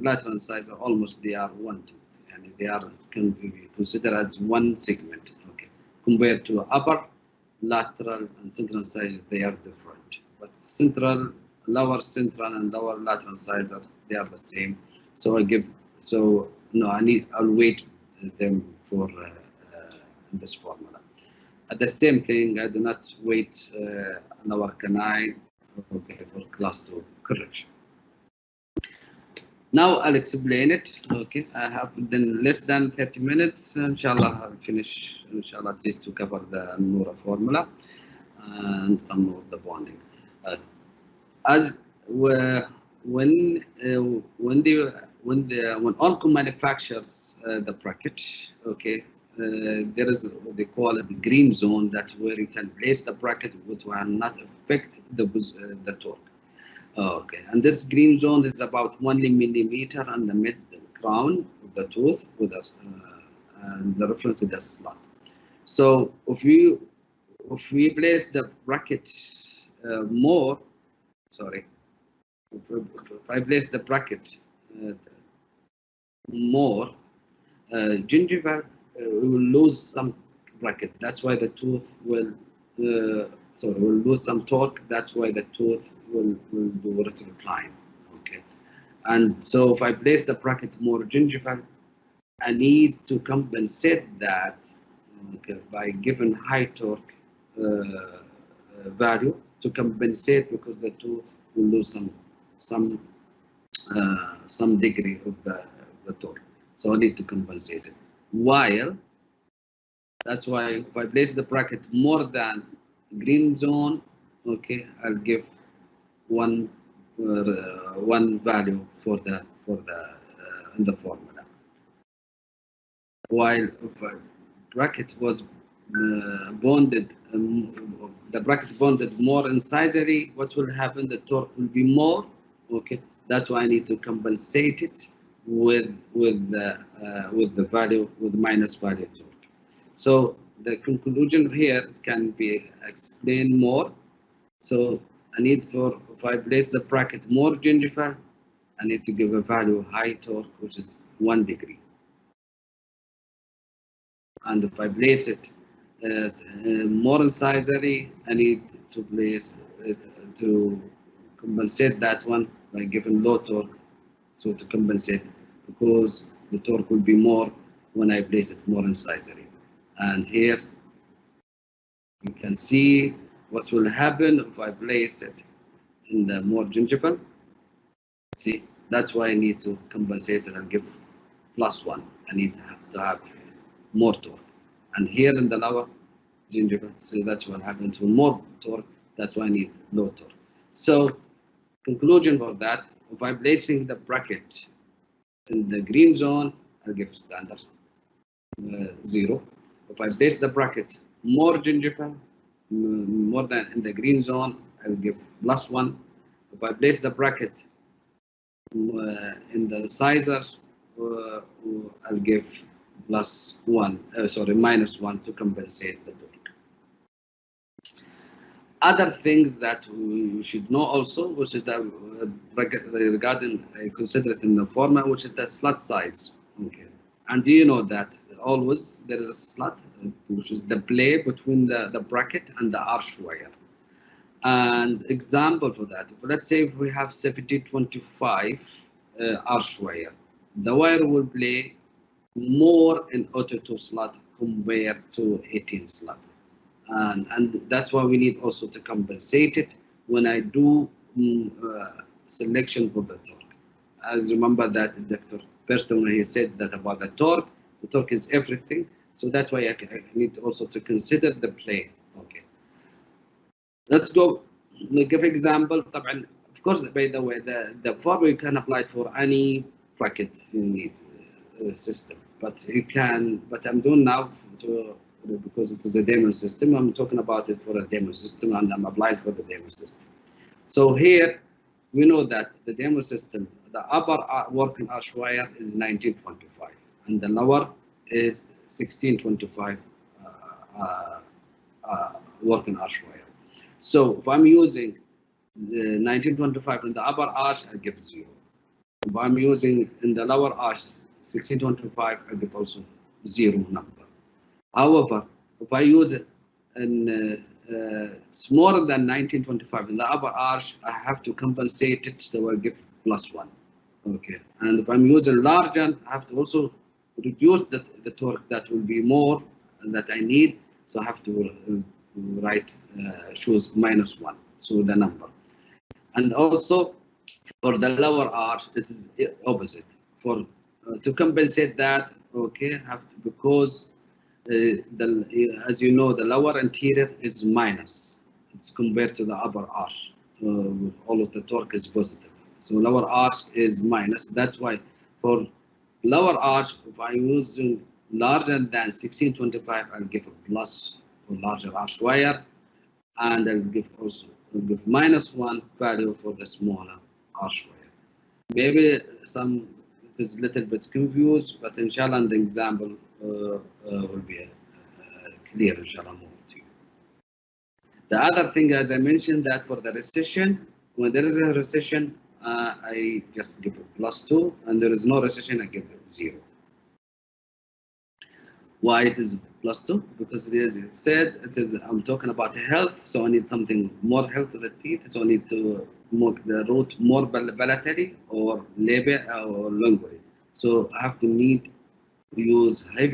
lateral incisor almost they are one tooth, and they are can be considered as one segment. Okay, compared to upper, lateral, and central incisor, they are different. But lower central and lower lateral incisor, they are the same. So I'll weight them for this formula. At the same thing, I do not weight lower canine, okay, for class 2 correction. Now I'll explain it. Okay, I have then less than 30 minutes. Inshallah, I'll finish. Inshallah, at least to cover the Nura formula and some of the bonding. When Orco manufactures the bracket, okay, there is what they call it the green zone, that where you can place the bracket which will not affect the torque. Okay, and this green zone is about 1 millimeter on the mid crown of the tooth with us, and the reference is the slot. So if we place the bracket more, sorry, if I place the bracket more, gingival will lose some bracket. That's why the tooth will will lose some torque. That's why the tooth will do recline. Okay, and so if I place the bracket more gingival, I need to compensate that, okay, by giving high torque value to compensate, because the tooth will lose some degree of the torque. So I need to compensate it. While that's why if I place the bracket more than green zone, okay, I'll give one value for the in the formula. While if a bracket was bonded, the bracket bonded more incisively, what will happen? The torque will be more. Okay, that's why I need to compensate it with the value, with minus value torque. So the conclusion here can be explained more. So I need if I place the bracket more gingival, I need to give a value high torque, which is 1 degree. And if I place it more incisively, I need to place it to compensate that one by giving low torque, so to compensate, because the torque will be more when I place it more incisively. And here you can see what will happen if I place it in the more gingival. See, that's why I need to compensate it and give +1. I need to have more torque. And here in the lower gingival, so that's what happens with more torque. That's why I need low torque. So conclusion for that, if I'm placing the bracket in the green zone, I'll give standard 0. If I place the bracket more gingival, more than in the green zone, I'll give +1. If I place the bracket in the incisor, I'll give -1 to compensate the torque. Other things that we should know also, which is regarding considered in the formula, which is the slot size. Okay, and do you know that always there is a slot, which is the play between the bracket and the arch wire. And example for that, let's say if we have 70-25 arch wire, the wire will play more in auto slot compared to 18 slot. And that's why we need also to compensate it when I do selection of the torque. As remember that Dr. Preston, he said that about the torque is everything. So that's why I need also to consider the plane. Okay. Let's go. Give example. Of course, by the way, the formula you can apply it for any bracket you need system, but you can. But I'm doing now because it is a demo system. I'm talking about it for a demo system, and I'm applying for the demo system. So here we know that the demo system, the upper working arch wire is 1925, and the lower is 1625 working arch wire. So if I'm using 1925 in the upper arch, I give 0. If I'm using in the lower arch 1625, I give also 0 number. However, if I use it in smaller than 1925 in the upper arch, I have to compensate it, so I give +1. Okay, and if I'm using larger, I have to also reduce the torque that will be more that I need, so I have to write choose -1, so the number. And also for the lower arch, it is opposite. For to compensate that, okay, because as you know, the lower anterior is minus. It's compared to the upper arch. All of the torque is positive. So lower arch is minus. That's why for lower arch, if I'm using larger than 1625, I'll give a plus for larger arch wire, and I'll give also -1 value for the smaller arch wire. Maybe it is a little bit confused, but inshallah the example will be clear, inshallah, more to you. The other thing, as I mentioned, that for the recession, when there is a recession, I just give it +2, and there is no recession, I give it 0. Why it is +2? Because as it said, I'm talking about health, so I need something more health for the teeth, so I need to make the root more palatally or labial or lingually. So I have to need to use high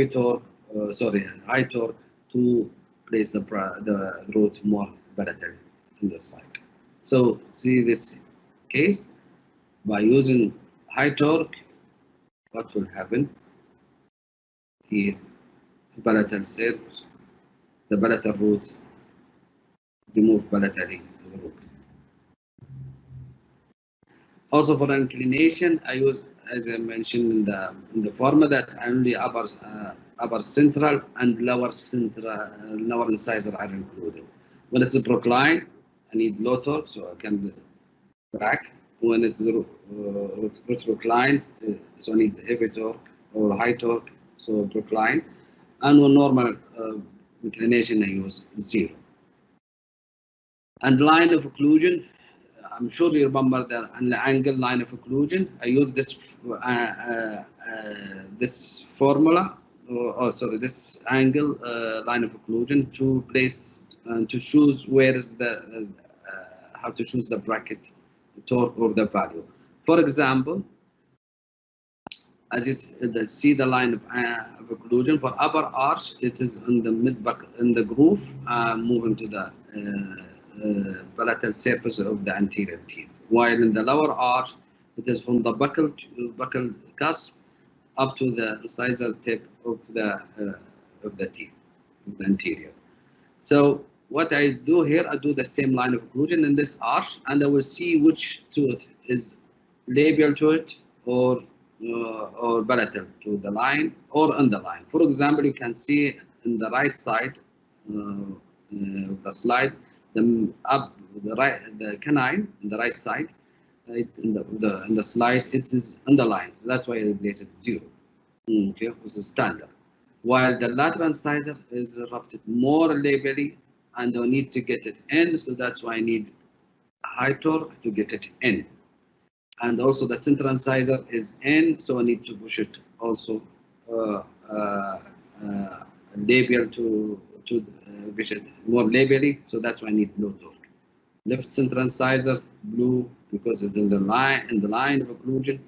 torque to place the root more palatally in the side. So see this case, by using high torque, what will happen? Here, palatal cells, the palatal roots remove palatally the root. Also for inclination, I use, as I mentioned in the formula, that only upper central and lower incisor are included. When it's a procline, I need low torque, so I can track. When it's retrocline, so I need heavy torque or high torque, so procline. And when normal inclination, I use 0. And line of occlusion, I'm sure you remember the angle line of occlusion. I use this this formula, this angle line of occlusion to place and to choose where is the how to choose the bracket, the torque or the value. For example, as you see the line of occlusion for upper arch, it is in the in the groove, moving to the palatal surface of the anterior teeth. While in the lower arch, it is from the buccal cusp up to the incisal tip of the teeth, of the anterior. So what I do here, I do the same line of occlusion in this arch, and I will see which tooth is labial to it or palatal to the line or on the line. For example, you can see in the right side of the slide, the canine in the right side, right, in the slide, it is underlined, so that's why I place it 0. Okay, which is standard. While the lateral incisor is erupted more labially, and I need to get it in, so that's why I need high torque to get it in. And also the central incisor is in, so I need to push it also labial to push it more labially, so that's why I need low torque. Left central incisor blue because it's in the line of occlusion,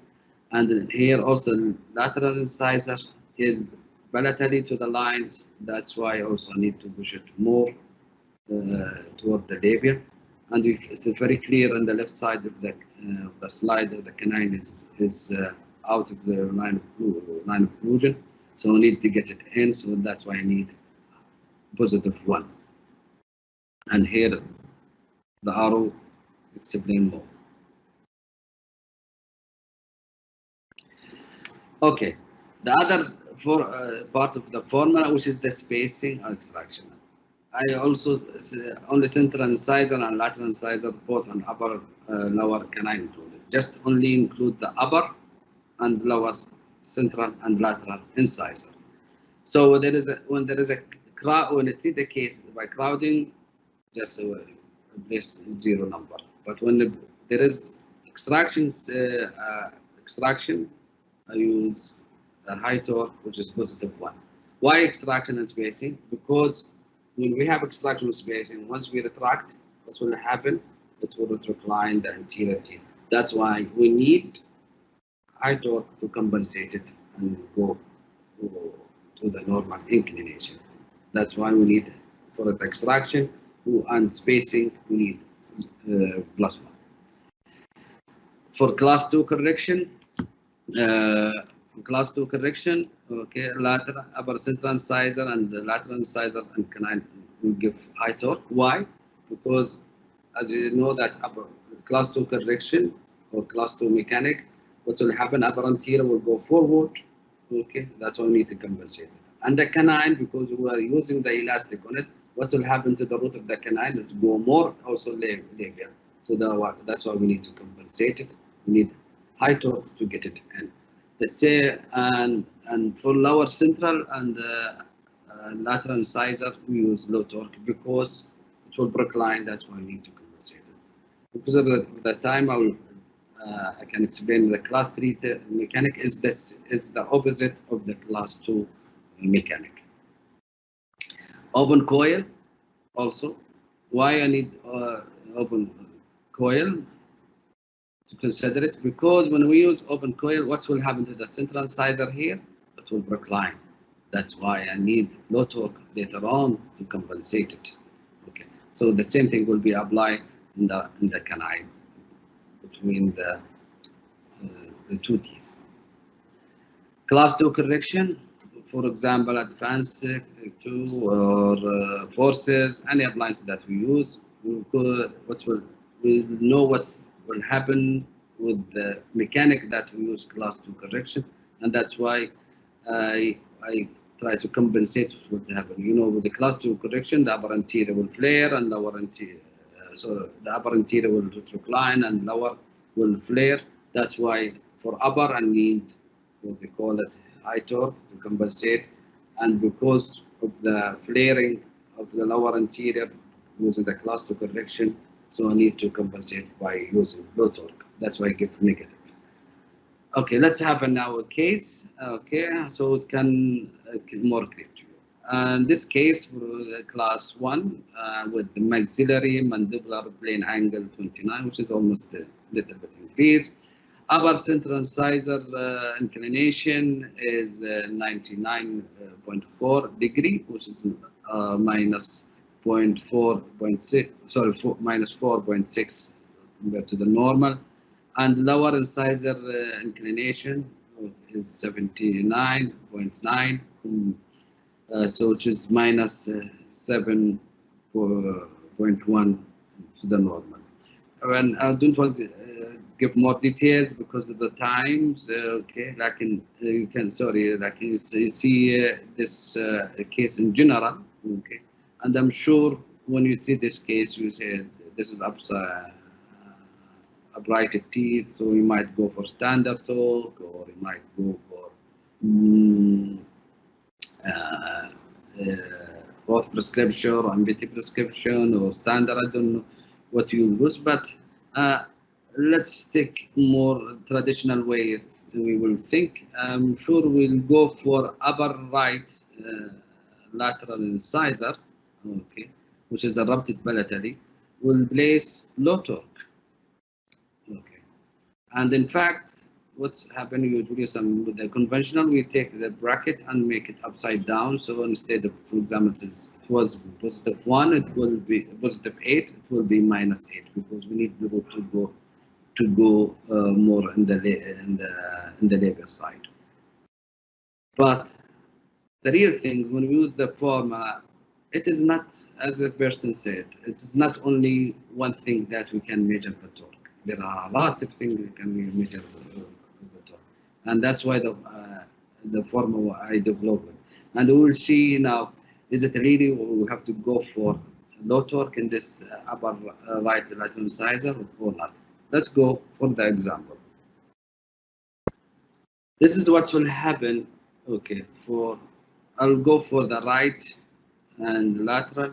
and here also lateral incisor is palatally to the lines. That's why I also need to push it more toward the labia. And it's very clear on the left side of the slide that the canine is out of the line of occlusion. So I need to get it in. So that's why I need +1. And here the arrow explain more. Okay, the other part of the formula, which is the spacing or extraction. I also only central incisor and lateral incisor, both on upper lower canine included. Just only include the upper and lower central and lateral incisor. So when it is the case by crowding, just place 0 number. But when there is extraction, I use a high torque, which is +1. Why extraction and spacing? Because when we have extraction and spacing, once we retract, what will happen? It will retrocline the anterior teeth. That's why we need high torque to compensate it and go to the normal inclination. That's why we need, for the extraction and spacing, we need +1. For class 2 correction, okay, lateral, upper central incisor and the lateral incisor and canine will give high torque. Why? Because as you know that upper class 2 correction or class 2 mechanic, what will happen? Upper anterior will go forward. Okay, that's why we need to compensate it. And the canine, because we are using the elastic on it, what will happen to the root of the canine? It will go more also labia. So that's why we need to compensate it. We need high torque to get it in. Let's say, and for lower central and lateral incisor, we use low torque because it will procline. That's why we need to compensate it. Because of the time, I can explain the class 3 mechanic is the opposite of the class 2 mechanic. Open coil also. Why I need open coil to consider it? Because when we use open coil, what will happen to the central incisor here? It will procline. That's why I need low torque later on to compensate it. Okay, so the same thing will be applied in the canine between the 2 teeth. Class 2 correction, for example, advanced 2 or forces, any appliance that we use, we know what will happen with the mechanic that we use class 2 correction, and that's why I try to compensate what happened. You know, with the class 2 correction, the upper anterior will flare and lower anterior, so the upper anterior will retrocline and lower will flare. That's why for upper I need what we call it high torque to compensate, and because of the flaring of the lower anterior using the class 2 correction, so I need to compensate by using low torque. That's why I give negative. Okay, let's have now a case. Okay, so it can more clear to you. And this case for class 1 with the maxillary mandibular plane angle 29, which is almost a little bit increased. Upper central incisor inclination is 99.4 degree, which is minus 0.4.6, sorry, minus 4.6 compared to the normal. And lower incisor inclination is 79.9, so which is minus 7.1 to the normal. And I don't want to give more details because of the times. Okay, like you can see this case in general. Okay, and I'm sure when you treat this case, you say this is uprighted teeth, so you might go for standard torque, or you might go for both prescription or MBT prescription or standard. I don't know what you use, but let's take more traditional way. We will think. I'm sure we'll go for upper right lateral incisor, okay, which is erupted palatally. We'll place low torque. Okay, and in fact, what's happening usually with the conventional, we take the bracket and make it upside down. So instead of, for example, it was +1, it will be +8, it will be -8, because we need the root to go more in the label side. But the real thing, when we use the formula, it is not, as a person said, it is not only one thing that we can measure the torque. There are a lot of things we can measure the torque, and that's why the formula I developed. And we will see now, is it really we have to go for low torque in this upper right incisor or not? Let's go for the example. This is what will happen. Okay, I'll go for the right and lateral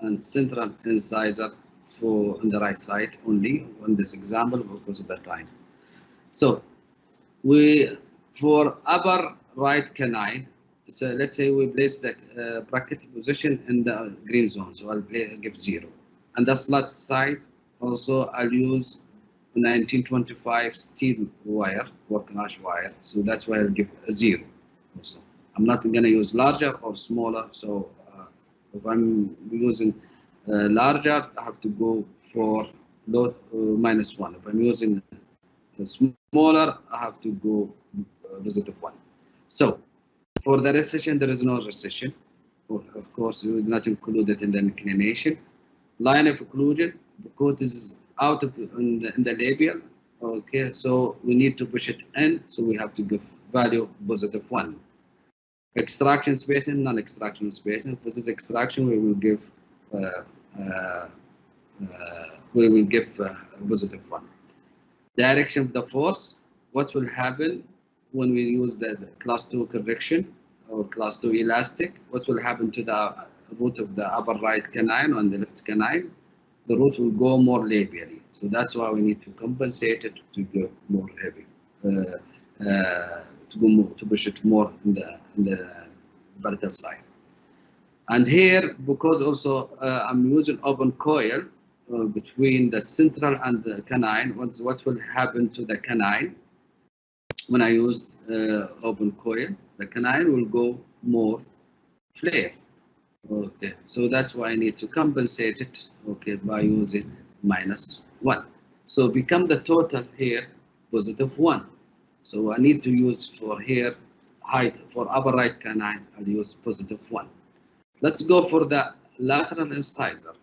and central incisor on the right side only on this example because of the time. So for upper right canine, so let's say we place the bracket position in the green zone, so I'll give 0. And the slot side also I'll use 1925 steel wire, work-ash wire, so that's why I'll give a 0 also. I'm not going to use larger or smaller, so if I'm using larger, I have to go for -1. If I'm using smaller, I have to go +1. So for the recession, there is no recession. Of course, we will not include it in the inclination. Line of occlusion, because this is out of in the labial. Okay, so we need to push it in, so we have to give value +1. Extraction spacing, non-extraction spacing. If this is extraction, we will give +1. Direction of the force. What will happen when we use the class 2 correction or class 2 elastic? What will happen to the root of the upper right canine and the left canine? The root will go more labially. So that's why we need to compensate it to go more heavy. To push it more in the vertical side. And here, because also I'm using open coil between the central and the canine, what will happen to the canine when I use open coil? The canine will go more flare. Okay, so that's why I need to compensate it. Okay, by using -1. So become the total here +1. So I need to use for here height for upper right canine, I'll use +1. Let's go for the lateral incisor.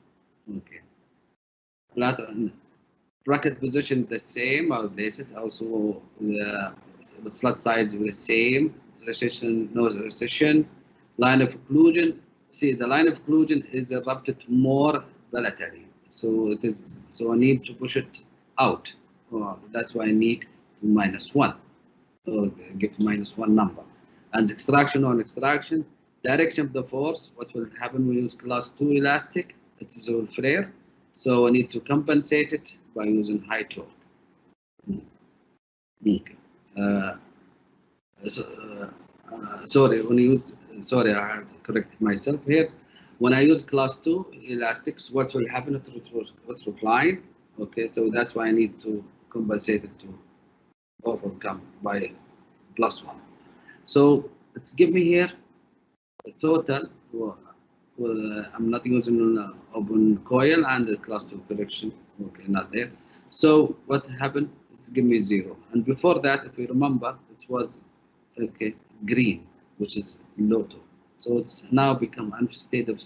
Okay. Lateral bracket position the same, I'll place it. Also the slot size the same. Recession, no recession. Line of occlusion. See, the line of occlusion is erupted more laterally. So it is, so I need to push it out. That's why I need to -1. So get -1 number. And extraction on extraction, direction of the force, what will happen when we use class 2 elastic? It is all flare. So I need to compensate it by using high torque. Okay. Sorry, I had to correct myself here. When I use class 2 elastics, what will happen? It will recline. Okay, so that's why I need to compensate it to overcome by +1. So let's give me here the total. I'm not using open coil and the class 2 correction. Okay, not there. So what happened? It's give me 0. And before that, if you remember, it was okay green, which is low torque. So it's now become instead of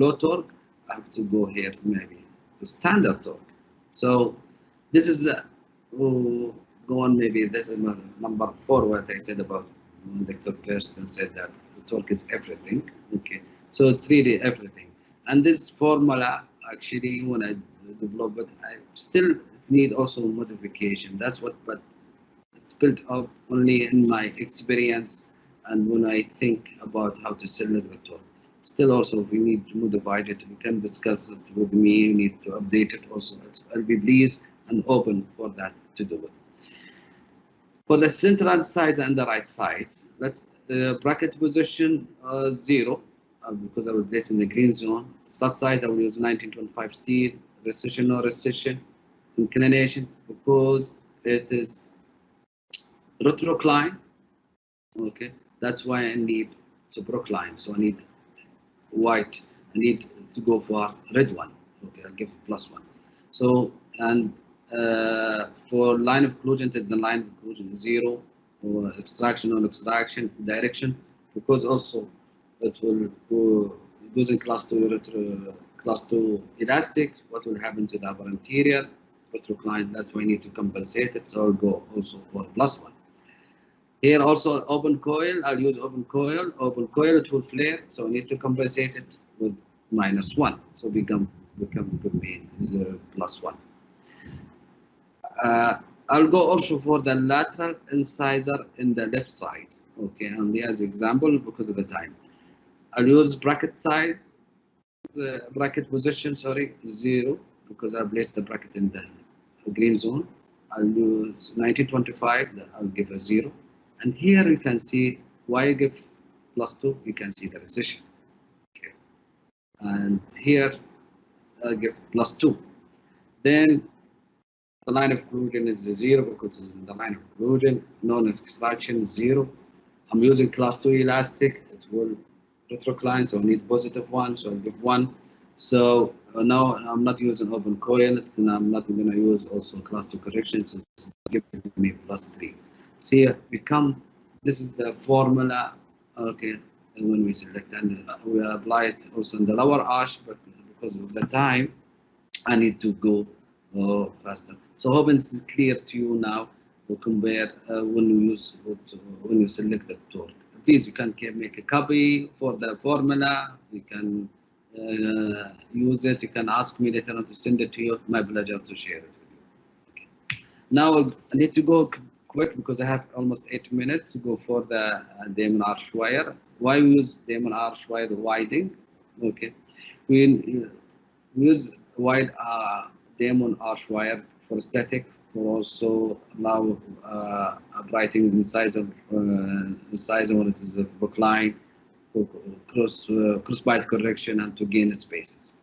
low torque, I have to go here maybe to standard torque. So this is go on, maybe this is number 4, what I said about Dr. Person said that the torque is everything. Okay, so it's really everything. And this formula, actually, when I develop it, I still need also modification. That's what, but it's built up only in my experience and when I think about how to select the torque. Still also, we need to modify it. You can discuss it with me. You need to update it also. I'll be pleased and open for that to do it. For the central size and the right size, let's bracket position 0 because I will place in the green zone. Slot side, I will use 1925 steel. Recession or recession. Inclination, because it is retrocline. Okay, that's why I need to procline. So I need white. I need to go for red one. Okay, I'll give +1. So and for line of occlusion is the line of occlusion 0, or extraction on extraction direction, because also it will go using class 2 elastic. What will happen to the upper anterior retrocline? That's why I need to compensate it. So I'll go also for +1. Here also open coil. I'll use open coil. Open coil, it will flare, so I need to compensate it with -1. So become +1. I'll go also for the lateral incisor in the left side. Okay, and as example because of the time. I'll use bracket size, bracket position, sorry, 0, because I placed the bracket in the green zone. I'll use 1925, I'll give a 0. And here you can see why I give +2, you can see the recession. Okay. And here I'll give +2. Then the line of occlusion is 0 because the line of occlusion, non-extraction 0. I'm using class 2 elastic, it will retrocline, so I need +1, so I'll give 1. So now I'm not using open coil, and I'm not going to use also class 2 correction, so it's giving me +3. So here this is the formula, okay, and when we select, and we apply it also in the lower arch, but because of the time, I need to go faster. So hoping this is clear to you now to compare when you select the torque. Please, you can make a copy for the formula. You can use it. You can ask me later on to send it to you. My pleasure to share it with you. Okay. Now I need to go quick because I have almost 8 minutes to go for the diamond arch wire. Why we use diamond arch wire widening? Okay, we use wide diamond arch wire for static, for also allow writing incisor when it is a bookline, cross-bite correction, and to gain spaces.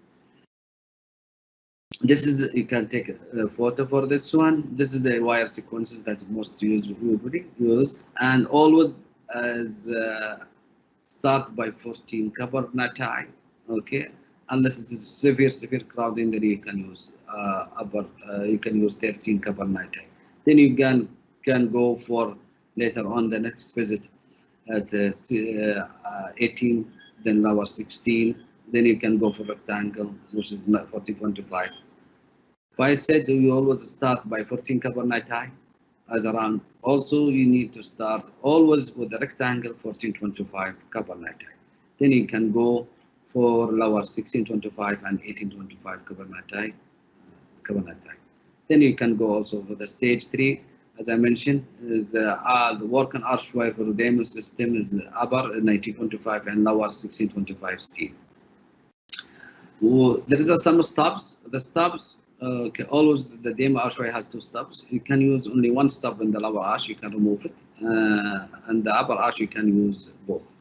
This is, you can take a photo for this one. This is the wire sequences that's most usually used, and always as start by 14 copper tie. Okay, unless it is severe crowding, then you can use you can use 13 copper tie. Then you can go for later on the next visit at 18, then lower 16. Then you can go for rectangle, which is 14.25. If I said you always start by 14 copper tie as around, also you need to start always with the rectangle 14.25 copper tie. Then you can go for lower 16.25 and 18.25 copper tie. Then you can go also for the stage 3. As I mentioned, is the work on arch wire for the diamond system is upper 19.25 and lower 16.25 steel. There is some stubs. The stubs, okay, always the diamond arch wire has 2 stubs. You can use only 1 stub in the lower arch, you can remove it, and the upper arch you can use both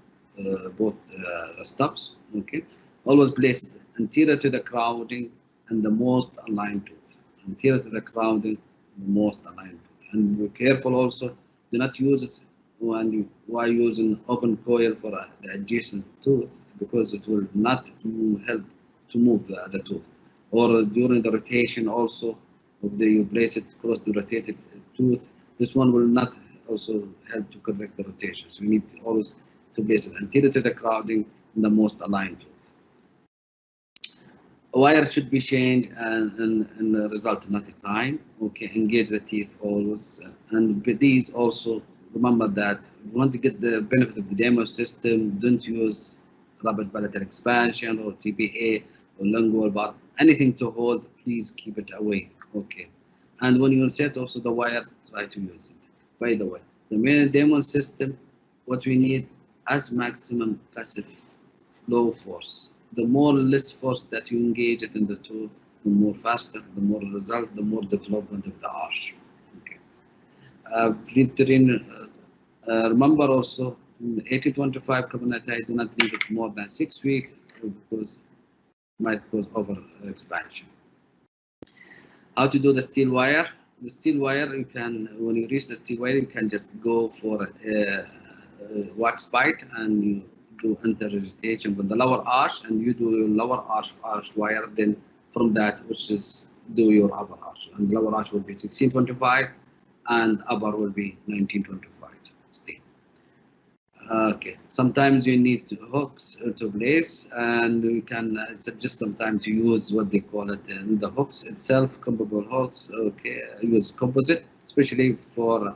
stubs. Okay, always place it anterior to the crowding and the most aligned tooth. Anterior to the crowding, the most aligned tooth. And be careful also, do not use it while using open coil for the adjacent tooth, because it will not help to move the tooth. Or during the rotation also, if you place it close to rotated tooth, this one will not also help to correct the rotation. So you need always to place it anterior to the crowding and the most aligned tooth. A wire should be changed and result not a time. Okay, engage the teeth always. And these also, remember that if you want to get the benefit of the demo system, don't use rapid palatal expansion or TPA or lingual bar, anything to hold, please keep it away. Okay, and when you set also the wire, try to use it. By the way, the main demo system, what we need as maximum passive low force. The more less force that you engage it in the tooth, the more faster, the more result, the more development of the arch. Okay. Remember also, 80-25 carbonate, do not leave it more than 6 weeks because it might cause over expansion. How to do the steel wire? the steel wire, you can, when you reach the steel wire, you can just go for a wax bite and you do interrotation with the lower arch, and you do your lower arch wire. Then from that, which is do your upper arch, and the lower arch will be 1625, and upper will be 1925 steel. Okay, sometimes you need hooks to place, and you can suggest sometimes to use what they call it in the hooks itself, comparable hooks. Okay, use composite, especially for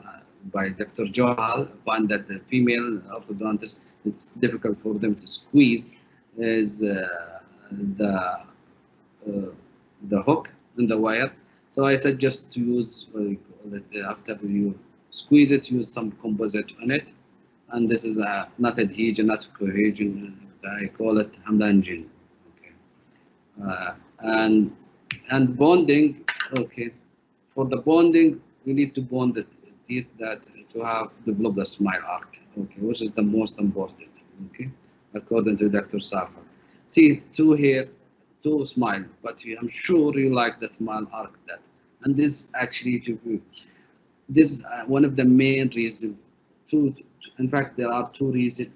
by Dr. Johal, found that the female orthodontists, it's difficult for them to squeeze is the hook in the wire. So I suggest to use after you squeeze it, use some composite on it. And this is not adhesion, not cohesion. I call it hamdan. Okay. And bonding. Okay. For the bonding, we need to bond the teeth that to have developed a smile arc. Okay, which is the most important. Okay, according to Dr. Safa. See, two here, two smile, but I'm sure you like the smile arc that. And this actually this is one of the main reasons. In fact, there are two reasons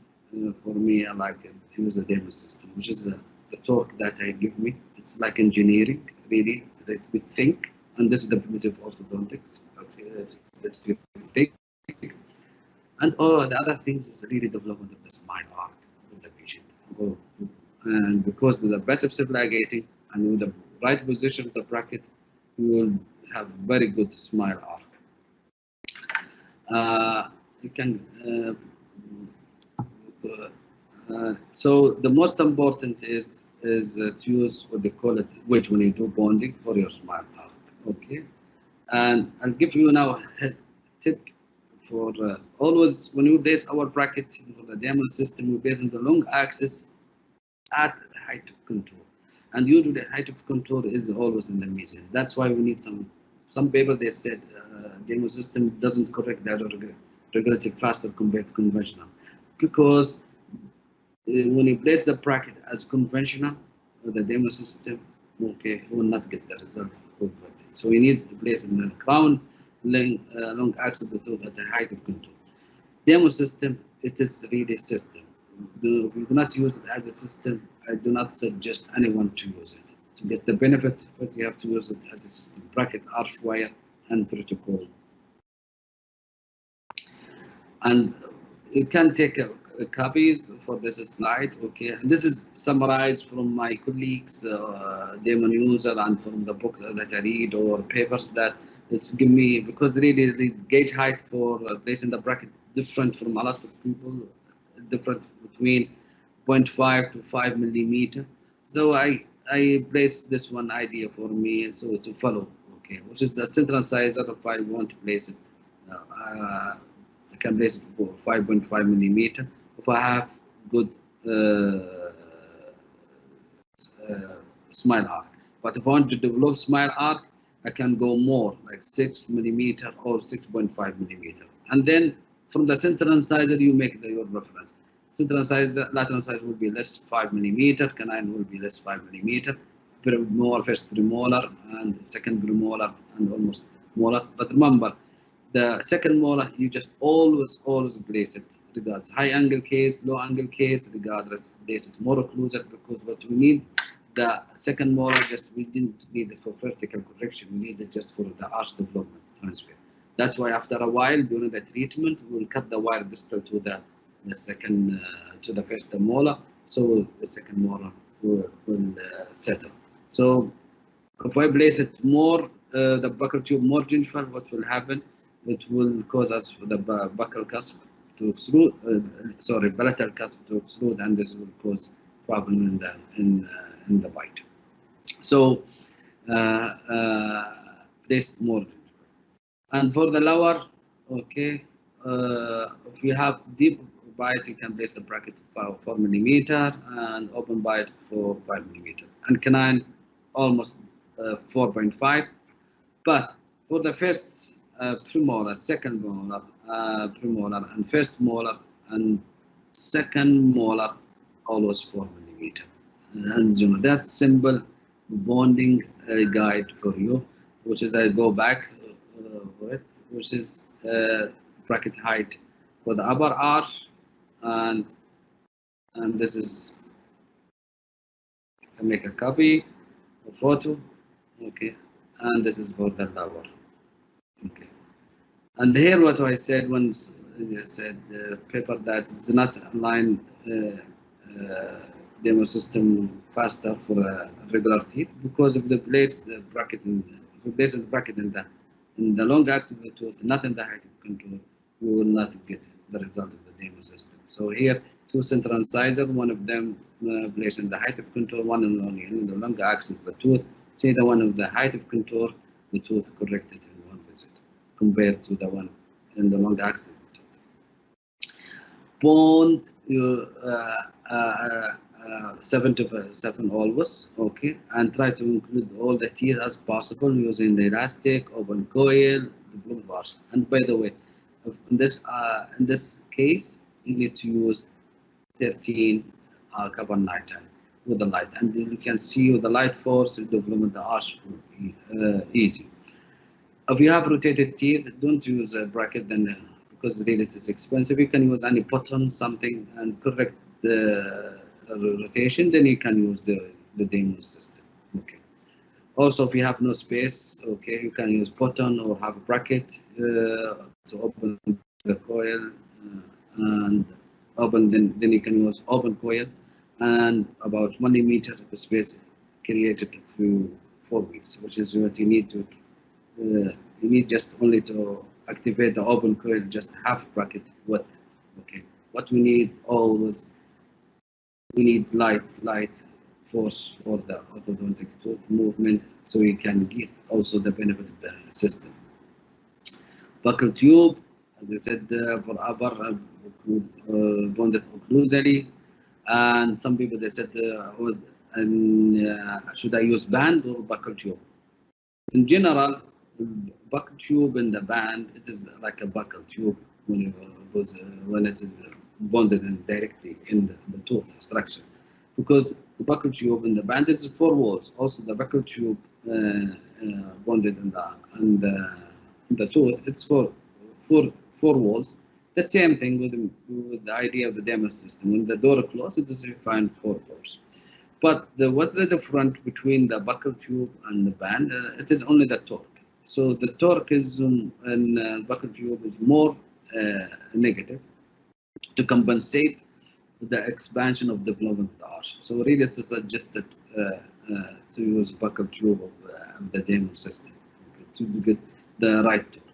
for me I like to use the demo system, which is the torque that I give me. It's like engineering, really. It's like we think, and this is the beauty of orthodontics. Okay, that you think. And the other things is really development of the smile arc with the patient. And because with the passive ligating and with the right position of the bracket, you will have very good smile arc. You can so the most important is to use what they call it wedge when you do bonding for your smile arc. Okay, and I'll give you now a tip for always when you place our bracket for the diamond system, we base on the long axis at height of contour, and usually height of contour is always in the mesial. That's why we need some people they said diamond system doesn't correct the regulative faster compared to conventional, because when you place the bracket as conventional, the demo system, okay, will not get the result of it. So you need to place in the crown long axis at the height of contour. Demo system, it is really a system. If you do not use it as a system, I do not suggest anyone to use it. To get the benefit of it, you have to use it as a system, bracket, arch wire, and protocol. And you can take copies for this slide, okay? And this is summarized from my colleagues, Demon user, and from the book that I read or papers that it's give me, because really the gauge height for placing the bracket different from a lot of people, different between 0.5 to 5 millimeter. So I place this one idea for me so to follow, okay, which is the central incisor. If I want to place it, I can place it for 5.5 millimeter. If I have good smile arc, but if I want to develop smile arc, I can go more, like 6 millimeter or 6.5 millimeter. And then from the central incisor, you make your reference. Central incisor, lateral incisor will be less 5 millimeter, canine will be less 5 millimeter, premolar, first premolar, and second premolar, and almost molar. But remember, the second molar, you just always place it, regardless high angle case, low angle case, regardless, place it more occlusive, because what we need, the second molar, just we didn't need it for vertical correction, we need it just for the arch development transfer. That's why after a while during the treatment, we'll cut the wire distal to the second to the first molar, so the second molar will settle. So if I place it more, the buccal tube more gingival, what will happen? It will cause us the buccal cusp to extrude, palatal cusp to extrude, and this will cause problem in the bite. So place more gingival. And for the lower, okay, if you have deep bite, you can place the bracket for 4 millimeter and open bite for 5 millimeter, and canine almost 4.5. But for the first premolar, second molar, premolar, and first molar and second molar, always 4 millimeter. And you know, that's simple bonding guide for you, which is I go back for it, which is bracket height for the upper arch, and this is, I make a copy, a photo, okay, and this is for the lower, okay. And here what I said once, I said the paper that it's not align demo system faster for a regular teeth, because if they place the bracket in the long axis of the tooth, not in the height of contour, you will not get the result of the demo system. So here, two central incisor, one of them placed in the height of contour, one and only in the long axis of the tooth. Say the one of the height of contour, the tooth corrected in one visit, compared to the one in the long axis of the tooth. Bond 7 to 7 always, okay, and try to include all the teeth as possible using the elastic, open coil, the blue bars. And by the way, in this case, you need to use 13 copper nighttime with the light, and you can see with the light force to develop the arch easy. If you have rotated teeth, don't use a bracket then, because really it is expensive. You can use any button, something, and correct the rotation. Then you can use the demo system. Okay. Also, if you have no space, okay, you can use button or have a bracket to open the coil and open. Then you can use open coil, and about 1 millimeter of space created through 4 weeks, which is what you need to. You need just only to activate the open coil, just half bracket width. Okay. What we need always, we need light force for the orthodontic tooth movement, so we can get also the benefit of the system. Buccal tube, as I said, for upper bonded occlusally, and some people they said, should I use band or buccal tube? In general, buccal tube in the band, it is like a buccal tube when it is bonded in directly in the tooth structure, because the buccal tube in the band is 4 walls. Also, the buccal tube bonded in the tooth, it's 4 walls. The same thing with the idea of the demo system. When the door closes, it is defined 4 doors. But what's the difference between the buccal tube and the band? It is only the torque. So the torque is in buccal tube is more negative to compensate the expansion of development of the arch. So really, it's suggested to use buccal tube of the demo system to get the right torque.